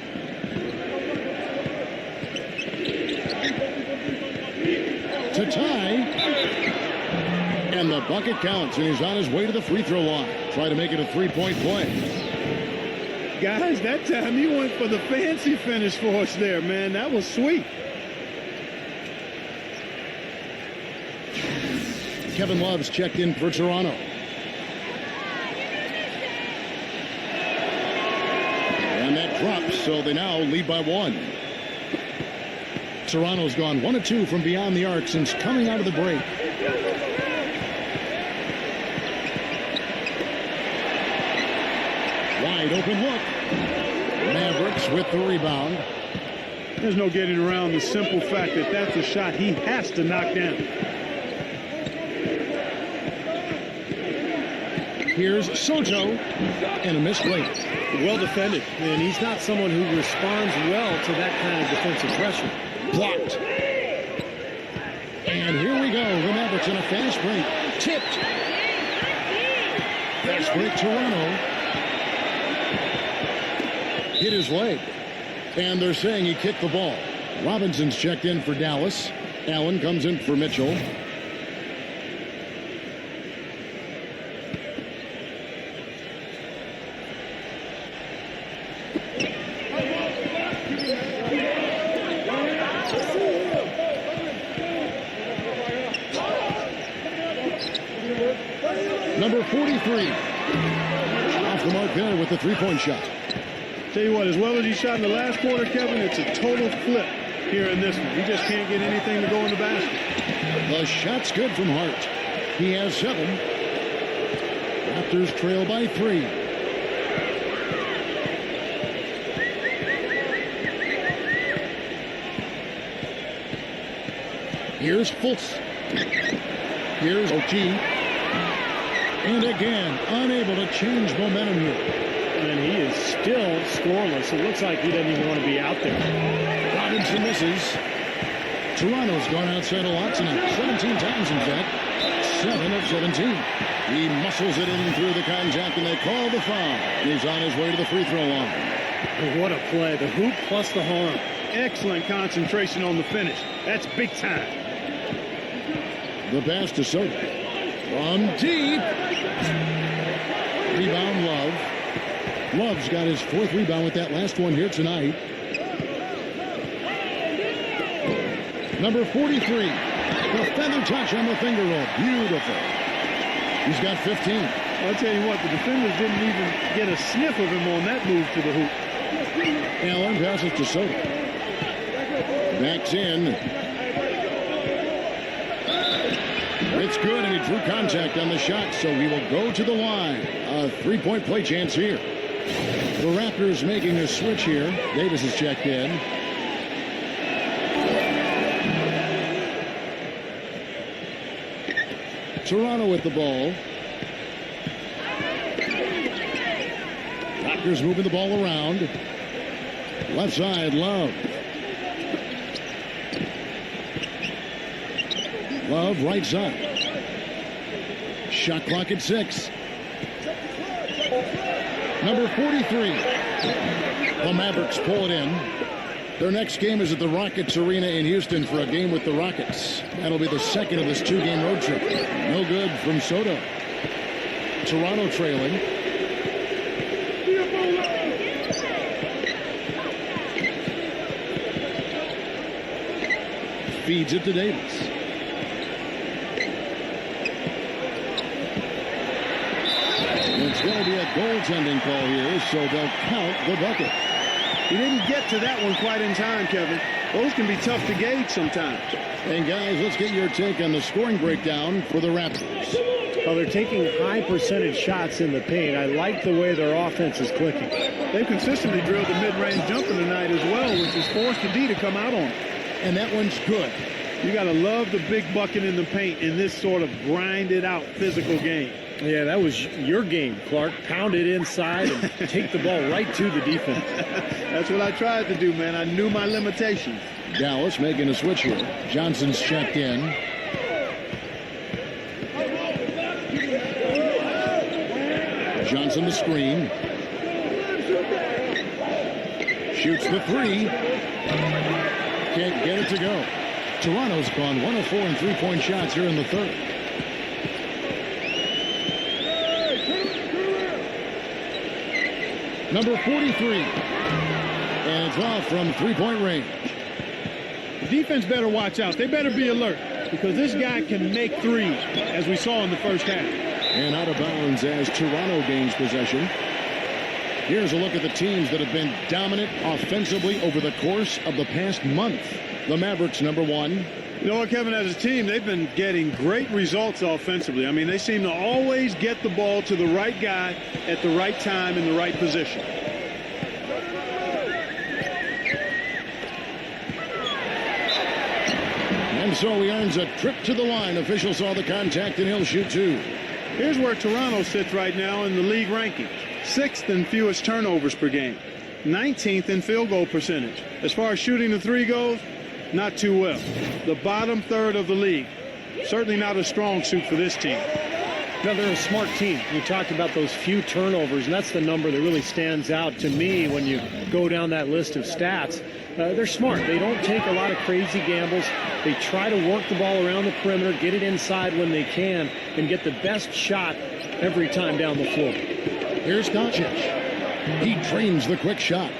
To tie. And the bucket counts, and he's on his way to the free throw line. Try to make it a 3-point play. Guys, that time he went for the fancy finish for us there, man. That was sweet. Kevin Love's checked in for Toronto. And that drops, so they now lead by 1. Toronto's gone 1 of 2 from beyond the arc since coming out of the break. Wide open look. Mavericks with the rebound. There's no getting around the simple fact that that's a shot he has to knock down. Here's Soto, and a misplay. Well defended, and he's not someone who responds well to that kind of defensive pressure. Blocked. And here we go. The Mavericks on a fast break. Tipped. Fast break, Toronto. Hit his leg. And they're saying he kicked the ball. Robinson's checked in for Dallas. Allen comes in for Mitchell. Number 43. Off the mark there with the 3-point shot. Tell you what, as well as he shot in the last quarter, Kevin, it's a total flip here in this one. He just can't get anything to go in the basket. The shot's good from Hart. He has 7. Raptors trail by 3. Here's Fultz. Here's O'Keefe. And again, unable to change momentum here. And he is still scoreless. It looks like he doesn't even want to be out there. Robinson misses. Toronto's gone outside a lot tonight. 17 times, in fact. 7 of 17. He muscles it in through the contact, and they call the foul. And he's on his way to the free throw line. What a play. The hoop plus the harm. Excellent concentration on the finish. That's big time. The pass to Soto. From deep. Rebound, Love. Love's got his 4th rebound with that last one here tonight. Number 43. The feather touch on the finger roll. Beautiful. He's got 15. I'll tell you what, the defenders didn't even get a sniff of him on that move to the hoop. Allen passes to Soto. Backs in. It's good, and he drew contact on the shot, so he will go to the line. A 3-point play chance here. The Raptors making a switch here. Davis is checked in. Toronto with the ball. Raptors moving the ball around. Left side, Love. Love, right side. Shot clock at 6. Number 43. The Mavericks pull it in. Their next game is at the Rockets Arena in Houston for a game with the Rockets. That'll be the second of this two-game road trip. No good from Soto. Toronto trailing. Feeds it to Davis. It's going to be a goaltending call here, so they'll count the bucket. He didn't get to that one quite in time, Kevin. Those can be tough to gauge sometimes. And guys, let's get your take on the scoring breakdown for the Raptors. Well, they're taking high percentage shots in the paint. I like the way their offense is clicking. They've consistently drilled the mid-range jumper tonight as well, which has forced the D to come out on it. And that one's good. You got to love the big bucket in the paint in this sort of grinded-out physical game. Yeah, that was your game, Clark. Pound it inside and take the ball right to the defense. That's what I tried to do, man. I knew my limitations. Dallas making a switch here. Johnson's checked in. Johnson the screen. Shoots the three. Can't get it to go. Toronto's gone 1 of 4 in three-point shots here in the third. Number 43. And it's off from three-point range. The defense better watch out. They better be alert because this guy can make threes, as we saw in the first half. And out of bounds as Toronto gains possession. Here's a look at the teams that have been dominant offensively over the course of the past month. The Mavericks, number 1. You know what, Kevin, as a team, they've been getting great results offensively. I mean, they seem to always get the ball to the right guy at the right time in the right position. And so he earns a trip to the line. Official saw the contact, and he'll shoot two. Here's where Toronto sits right now in the league rankings. 6th in fewest turnovers per game. 19th in field goal percentage. As far as shooting the three goes, not too well. The bottom third of the league. Certainly not a strong suit for this team. No, they're a smart team. You talked about those few turnovers, and that's the number that really stands out to me when you go down that list of stats. They're smart. They don't take a lot of crazy gambles. They try to work the ball around the perimeter, get it inside when they can, and get the best shot every time down the floor. Here's Doncic. He trains the quick shot.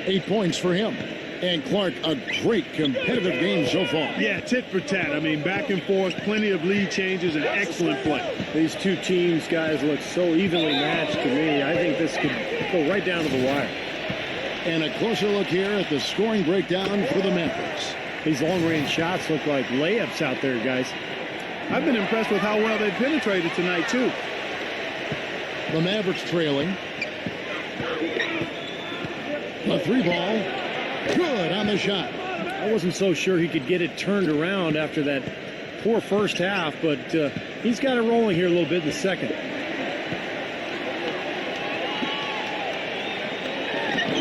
8 points for him. And Clark, a great competitive game so far. Yeah, tit for tat. I mean, back and forth, plenty of lead changes, and excellent play. These two teams, guys, look so evenly matched to me. I think this could go right down to the wire. And a closer look here at the scoring breakdown for the Mavericks. These long-range shots look like layups out there, guys. I've been impressed with how well they penetrated tonight, too. The Mavericks trailing. The three ball. Good on the shot. I wasn't so sure he could get it turned around after that poor first half, but he's got it rolling here a little bit in the second.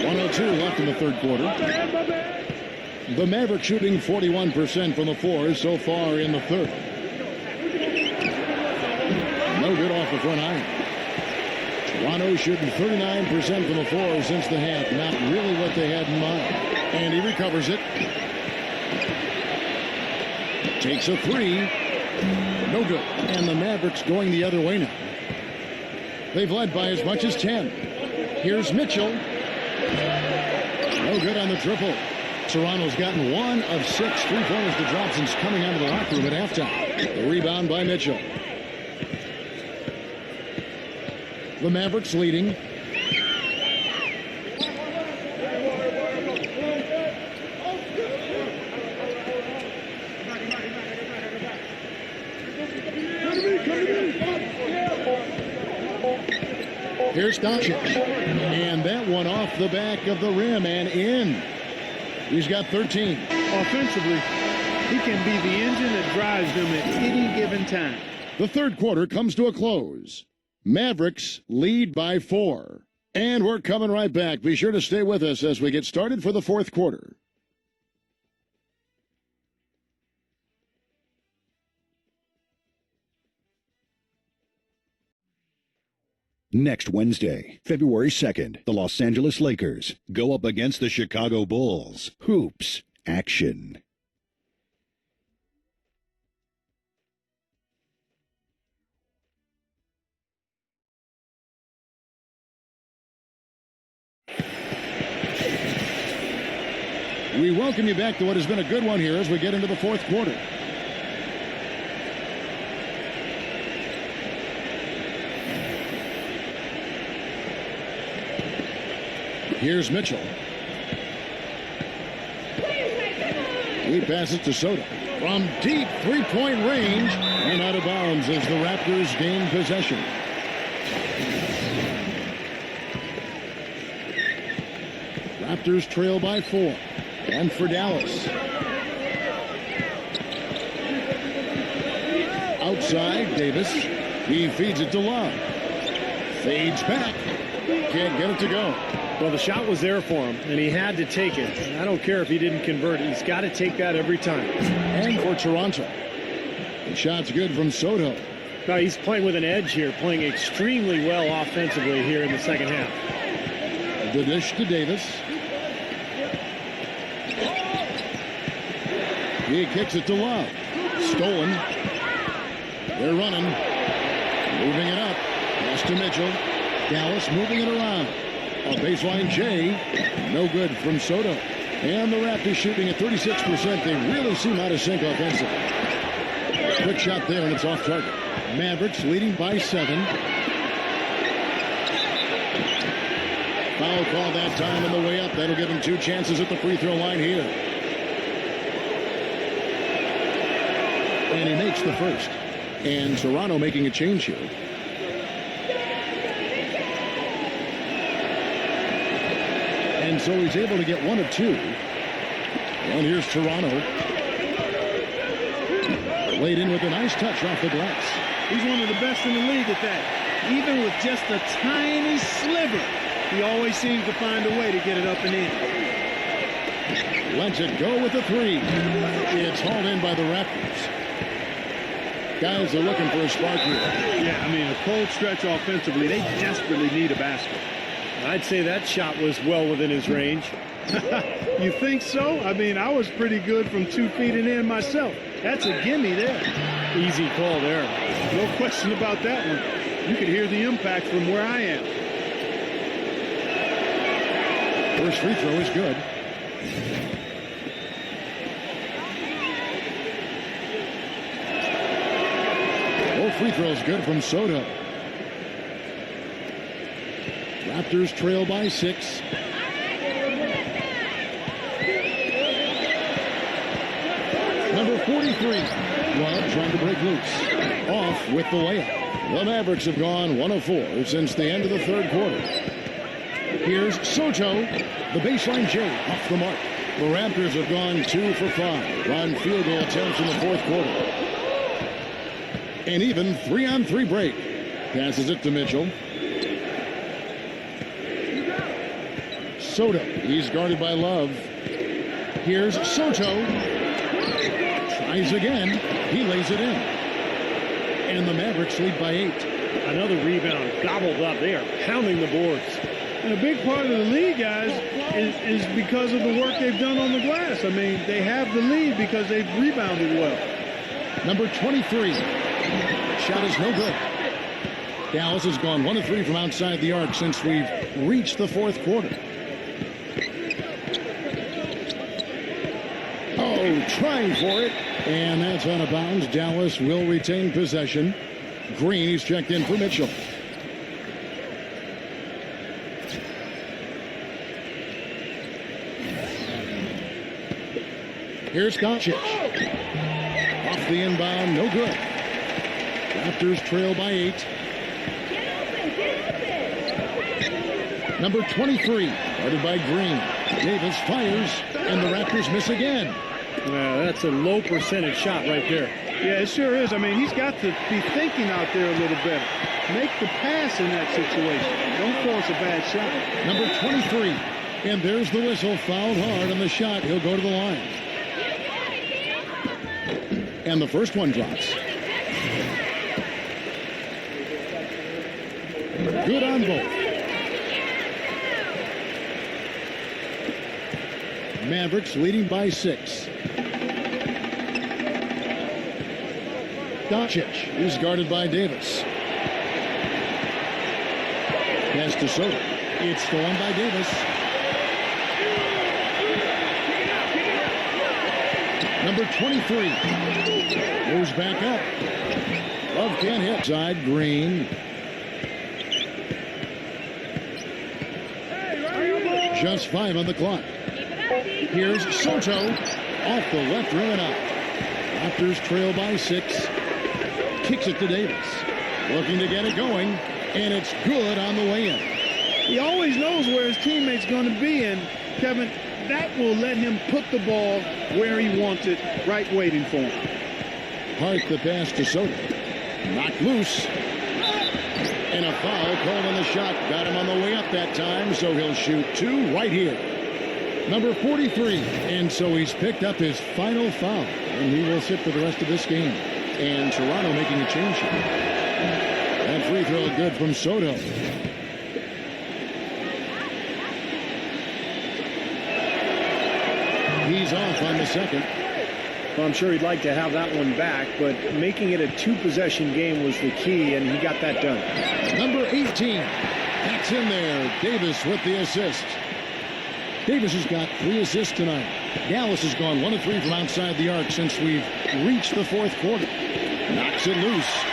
102 left in the third quarter. The Mavericks shooting 41% from the floor so far in the third. No good off the front iron. Toronto shooting 39% from the floor since the half. Not really what they had in mind. And he recovers it. Takes a three. No good. And the Mavericks going the other way now. They've led by as much as 10. Here's Mitchell. No good on the triple. Toronto's gotten 1 of 6 three-pointers to drop since coming out of the locker room at halftime. The rebound by Mitchell. The Mavericks leading. Here's Doncic. And that one off the back of the rim and in. He's got 13. Offensively, he can be the engine that drives them at any given time. The third quarter comes to a close. Mavericks lead by 4. And we're coming right back. Be sure to stay with us as we get started for the fourth quarter. Next Wednesday, February 2nd, the Los Angeles Lakers go up against the Chicago Bulls. Hoops action. We welcome you back to what has been a good one here as we get into the fourth quarter. Here's Mitchell. He passes to Soto. From deep three-point range and out of bounds as the Raptors gain possession. Raptors trail by 4. And for Dallas. Outside, Davis. He feeds it to Love. Fades back. Can't get it to go. Well, the shot was there for him, and he had to take it. I don't care if he didn't convert. He's got to take that every time. And for Toronto. The shot's good from Soto. Now, he's playing with an edge here, playing extremely well offensively here in the second half. The dish to Davis. He kicks it to Love. Stolen. They're running. Moving it up. Pass to Mitchell. Dallas moving it around. A baseline J. No good from Soto. And the Raptors shooting at 36%. They really seem out of sync offensively. Quick shot there, and it's off target. Mavericks leading by 7. Foul call that time on the way up. That'll give him 2 chances at the free throw line here. And he makes the first. And Toronto making a change here. And so he's able to get 1 of 2. And here's Toronto. Laid in with a nice touch off the glass. He's one of the best in the league at that. Even with just a tiny sliver, he always seems to find a way to get it up and in. Lets it go with the 3. It's hauled in by the Raptors. Guys are looking for a spark here. Yeah, I mean, a cold stretch offensively. They desperately need a basket. I'd say that shot was well within his range. You think so? I mean, I was pretty good from 2 feet and in myself. That's a gimme there. Easy call there. No question about that one. You could hear the impact from where I am. First free throw is good. Both free throws good from Soto. Raptors trail by 6. Number 43. Love trying to break loose. Off with the layup. The Mavericks have gone 1 of 4 since the end of the third quarter. Here's Soto. The baseline J off the mark. The Raptors have gone 2 for 5 on field goal attempts in the fourth quarter. An even 3-on-3 break. Passes it to Mitchell. Soto. He's guarded by Love. Here's Soto. Tries again. He lays it in. And the Mavericks lead by 8. Another rebound gobbled up. They are pounding the boards. And a big part of the lead, guys, is because of the work they've done on the glass. I mean, they have the lead because they've rebounded well. Number 23. Shot is no good. Dallas has gone 1 of 3 from outside the arc since we've reached the fourth quarter. Oh, trying for it. And that's out of bounds. Dallas will retain possession. Green, he's checked in for Mitchell. Here's Koncic. Off the inbound, no good. Raptors trail by 8. Number 23, guarded by Green. Davis fires, and the Raptors miss again. That's a low percentage shot right there. Yeah, it sure is. I mean, he's got to be thinking out there a little better. Make the pass in that situation. Don't force a bad shot. Number 23, and there's the whistle. Fouled hard on the shot. He'll go to the line. And the first one drops. Good on both. Mavericks leading by 6. Doncic is guarded by Davis. Pass to Soto. It's stolen by Davis. Number 23 goes back up. Love can't hit. Side Green. Just 5 on the clock. Here's Soto off the left rim and out. Raptors trail by 6. Kicks it to Davis. Looking to get it going, and it's good on the way in. He always knows where his teammate's going to be, and Kevin, that will let him put the ball where he wants it, right waiting for him. Hart the pass to Soto. Knocked loose. And a foul called on the shot. Got him on the way up that time, so he'll shoot 2 right here. Number 43. And so he's picked up his final foul, and he will sit for the rest of this game. And Toronto making a change here. That free throw good from Soto. He's off on the second. Well, I'm sure he'd like to have that one back, but making it a 2-possession game was the key, and he got that done. Number 18. That's in there. Davis with the assist. Davis has got 3 assists tonight. Dallas has gone 1 of 3 from outside the arc since we've reached the 4th quarter. Knocks it loose.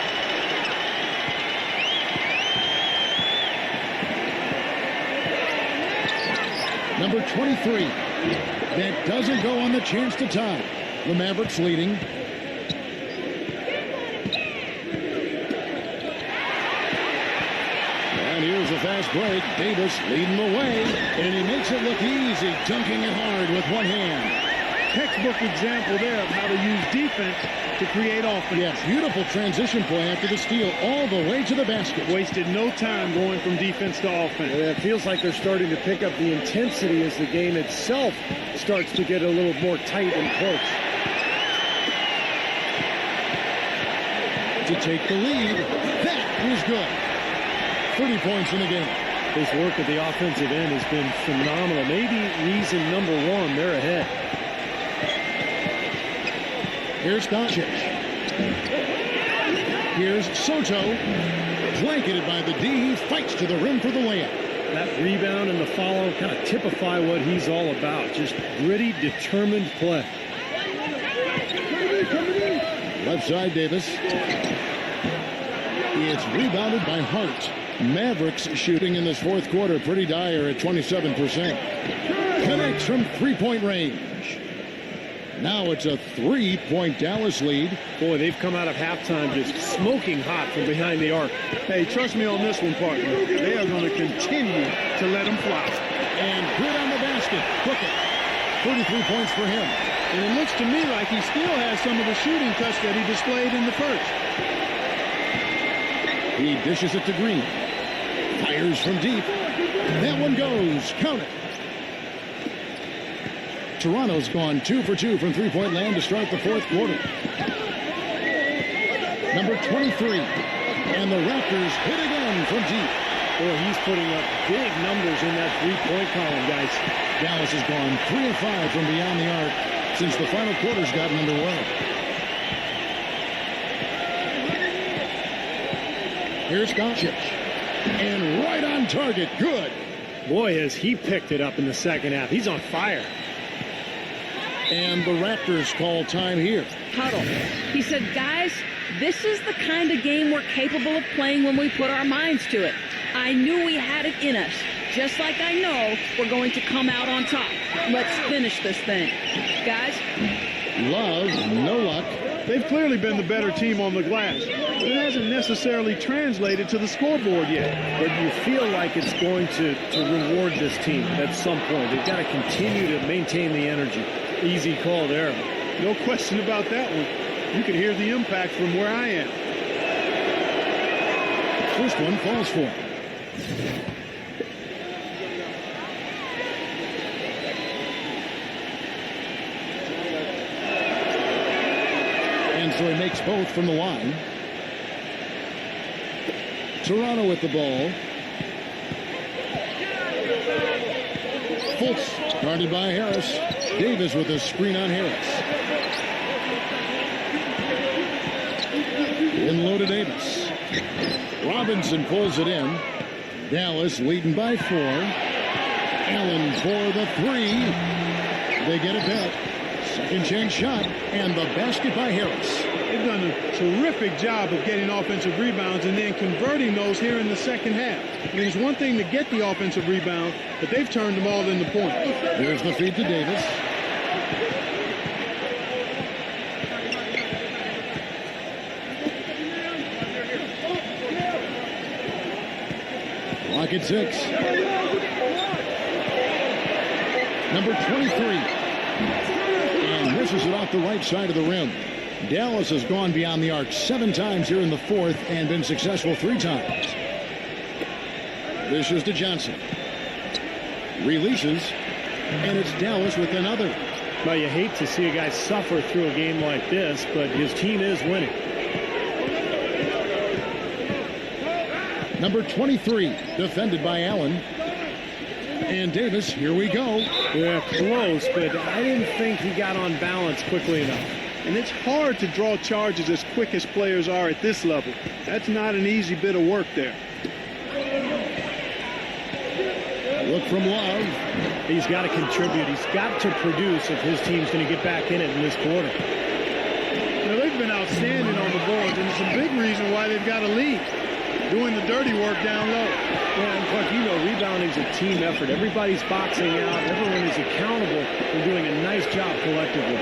Number 23. That doesn't go on the chance to tie. The Mavericks leading. And here's a fast break. Davis leading the way. And he makes it look easy, dunking it hard with one hand. Textbook example there of how to use defense to create offense. Yeah, beautiful transition play after the steal all the way to the basket. Wasted no time going from defense to offense. And it feels like they're starting to pick up the intensity as the game itself starts to get a little more tight and close. To take the lead. That was good. 30 points in the game. His work at the offensive end has been phenomenal. Maybe reason number 1, they're ahead. Here's Doncic. Here's Soto. Blanketed by the D. He fights to the rim for the layup. That rebound and the follow kind of typify what he's all about. Just gritty, determined play. Left side, Davis. It's rebounded by Hart. Mavericks shooting in this 4th quarter pretty dire at 27%. Connects from 3-point range. Now it's a 3-point Dallas lead. Boy, they've come out of halftime just smoking hot from behind the arc. Hey, trust me on this one, partner. They are going to continue to let them fly. And good on the basket. Book it. 33 points for him. And it looks to me like he still has some of the shooting touch that he displayed in the first. He dishes it to Green. Fires from deep. That one goes. Count it. Toronto's gone 2 for 2 from 3-point land to start the 4th quarter. Number 23. And the Raptors hit again from deep. Boy, he's putting up big numbers in that 3-point column, guys. Dallas has gone 3 of 5 from beyond the arc since the final quarter's gotten underway. Here's Doncic. And right on target. Good. Boy, has he picked it up in the second half. He's on fire. And the Raptors call time here. Huddle. He said, guys, this is the kind of game we're capable of playing when we put our minds to it. I knew we had it in us, just like I know we're going to come out on top. Let's finish this thing. Guys? Love, no luck. They've clearly been the better team on the glass, but it hasn't necessarily translated to the scoreboard yet. But you feel like it's going to reward this team at some point. They've got to continue to maintain the energy. Easy call there. No question about that one. You can hear the impact from where I am. First one falls for him. And so he makes both from the line. Toronto with the ball. Fultz, guarded by Harris. Davis with a screen on Harris. In low to Davis. Robinson pulls it in. Dallas leading by 4. Allen for the 3. They get it back. Second chance shot, and the basket by Harris. They've done a terrific job of getting offensive rebounds and then converting those here in the second half. I mean, it's one thing to get the offensive rebound, but they've turned them all into points. There's the feed to Davis. Clock at 6. Number 23. And misses it off the right side of the rim. Dallas has gone beyond the arc 7 times here in the fourth and been successful 3 times. This is to Johnson. Releases, and it's Dallas with another. Well, you hate to see a guy suffer through a game like this, but his team is winning. Number 23, defended by Allen. And Davis, here we go. Yeah, close, but I didn't think he got on balance quickly enough. And it's hard to draw charges as quick as players are at this level. That's not an easy bit of work there. Look from Love. He's got to contribute. He's got to produce if his team's going to get back in it in this quarter. You know, they've been outstanding on the boards, and it's a big reason why they've got a lead. Doing the dirty work down low. Yeah, and Clark, you know, rebounding is a team effort. Everybody's boxing out. Everyone is accountable for doing a nice job collectively.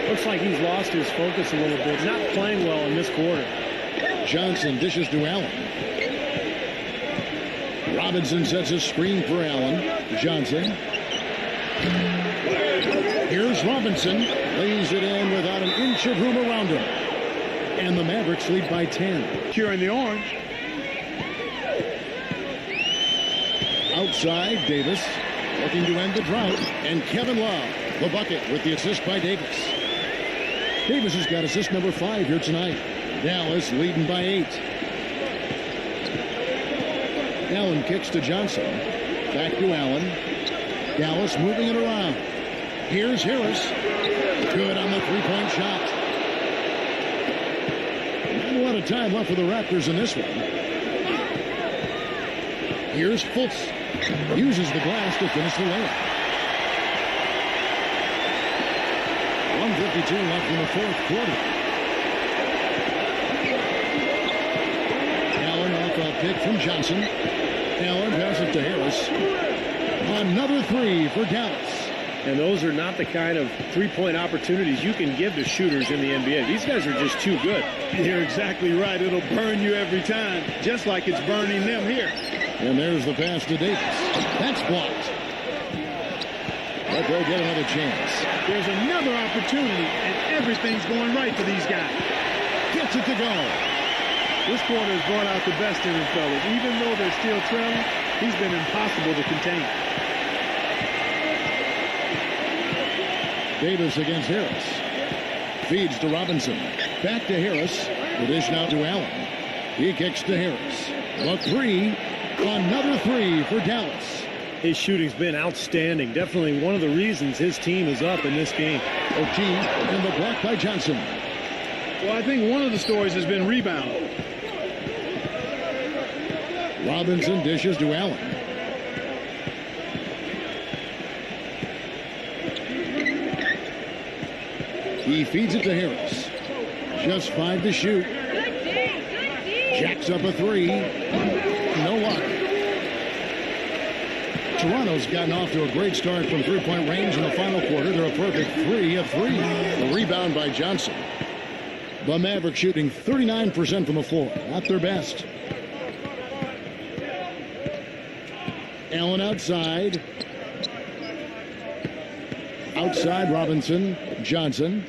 Looks like he's lost his focus a little bit. Not playing well in this quarter. Johnson dishes to Allen. Robinson sets a screen for Allen. Johnson. Here's Robinson. Lays it in without an inch of room around him. And the Mavericks lead by 10. Curing the orange. Outside, Davis looking to end the drought. And Kevin Love, the bucket with the assist by Davis. Davis has got assist number 5 here tonight. Dallas leading by 8. Allen kicks to Johnson. Back to Allen. Dallas moving it around. Here's Harris. Good on the three-point shot. Not a lot of time left for the Raptors in this one. Here's Fultz. Uses the glass to finish the layup. 1:52 left in the fourth quarter. Allen off a pick from Johnson. Allen passes to Harris. Another 3 for Dallas. And those are not the kind of three-point opportunities you can give to shooters in the NBA. These guys are just too good. You're exactly right. It'll burn you every time, just like it's burning them here. And there's the pass to Davis. That's blocked. But they'll get another chance. There's another opportunity, and everything's going right for these guys. Gets it to go. This quarter has brought out the best in him, fellas. Even though they're still trailing, he's been impossible to contain. Davis against Harris. Feeds to Robinson. Back to Harris. The dish now to Allen. He kicks to Harris. A 3. Another 3 for Dallas. His shooting's been outstanding. Definitely one of the reasons his team is up in this game. O'Keefe and the block by Johnson. Well, I think one of the stories has been rebound. Robinson dishes to Allen. He feeds it to Harris. Just 5 to shoot. Jacks up a 3. No luck. Toronto's gotten off to a great start from three-point range in the final quarter. They're a perfect 3 of 3. The rebound by Johnson. The Mavericks shooting 39% from the floor. Not their best. Allen outside. Outside Robinson. Johnson.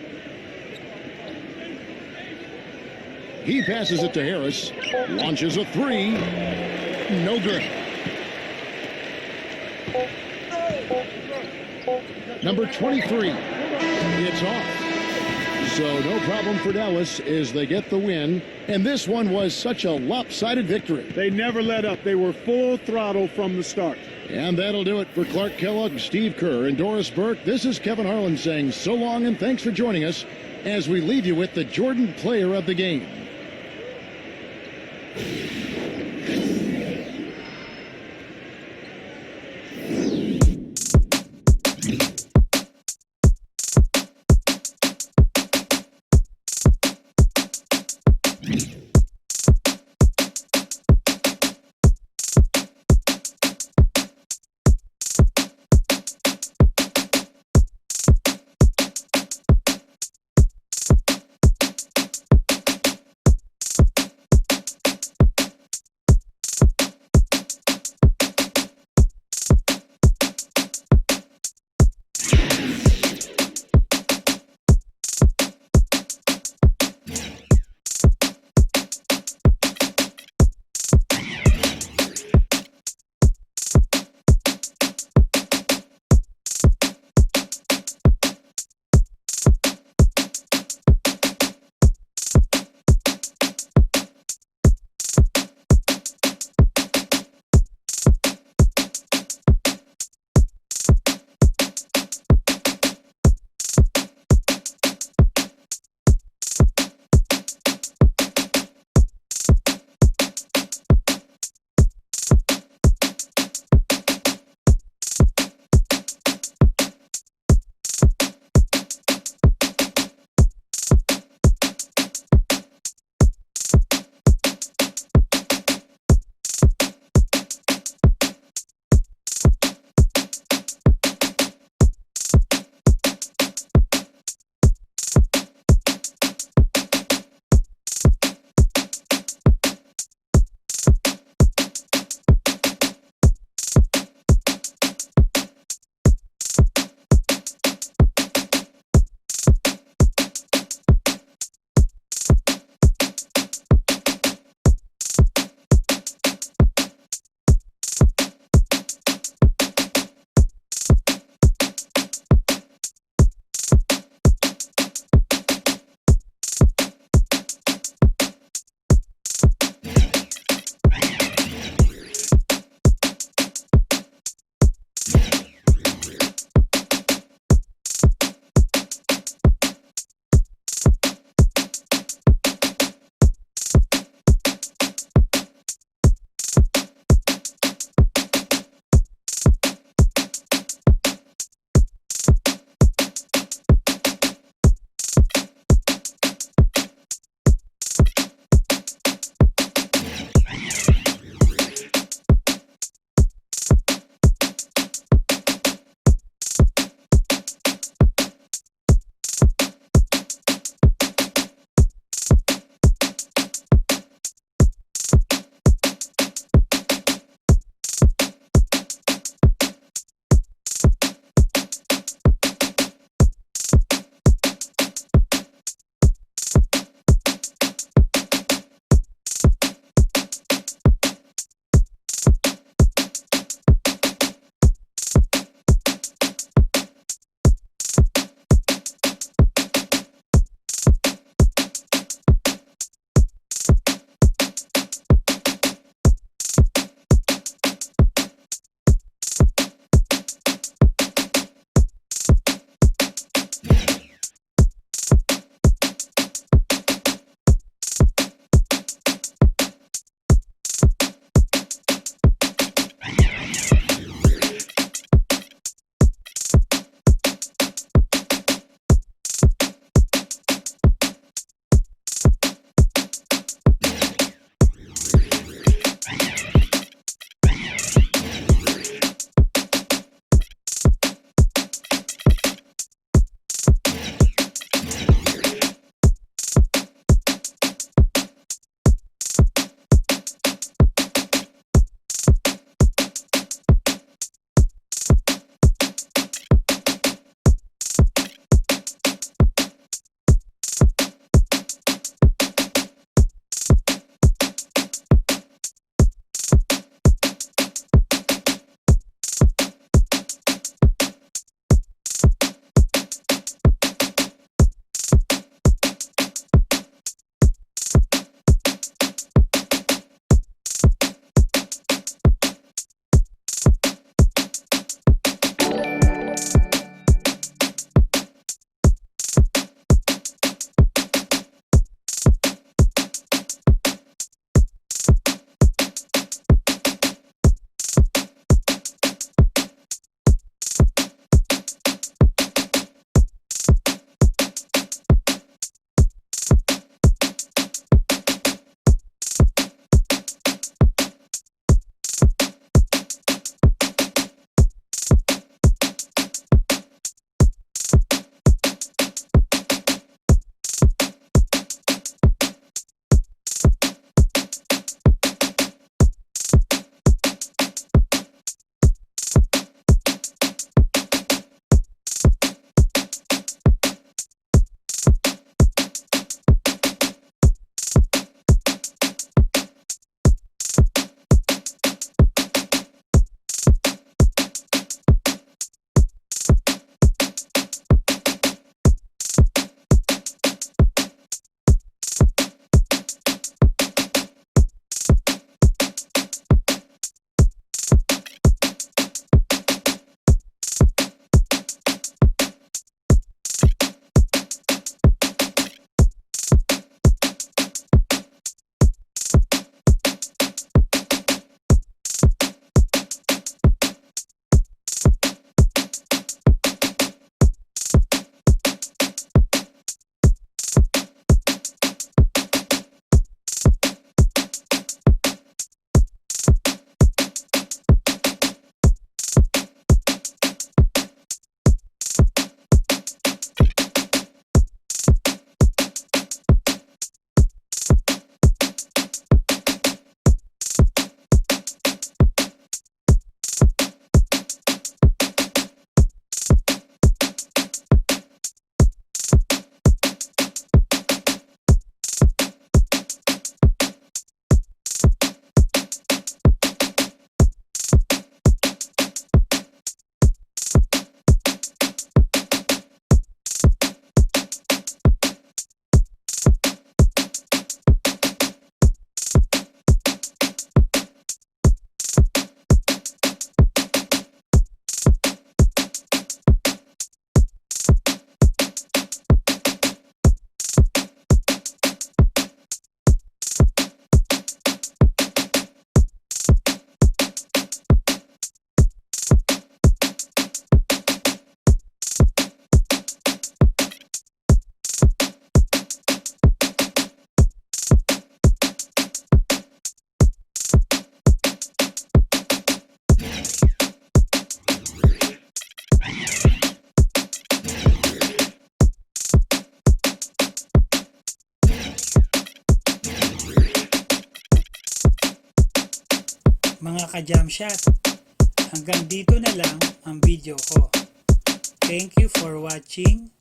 He passes it to Harris. Launches a 3. No good. Number 23. It's off. So no problem for Dallas as they get the win. And this one was such a lopsided victory. They never let up. They were full throttle from the start. And that'll do it for Clark Kellogg, Steve Kerr, and Doris Burke. This is Kevin Harlan saying so long and thanks for joining us as we leave you with the Jordan Player of the Game. mga ka-jam shot. Hanggang dito na lang ang video ko. Thank you for watching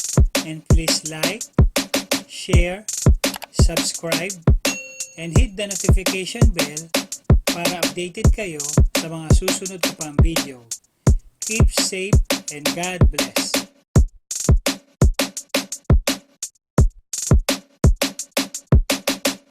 and please like, share, subscribe, and hit the notification bell para updated kayo sa mga susunod ko pang video. Keep safe and God bless.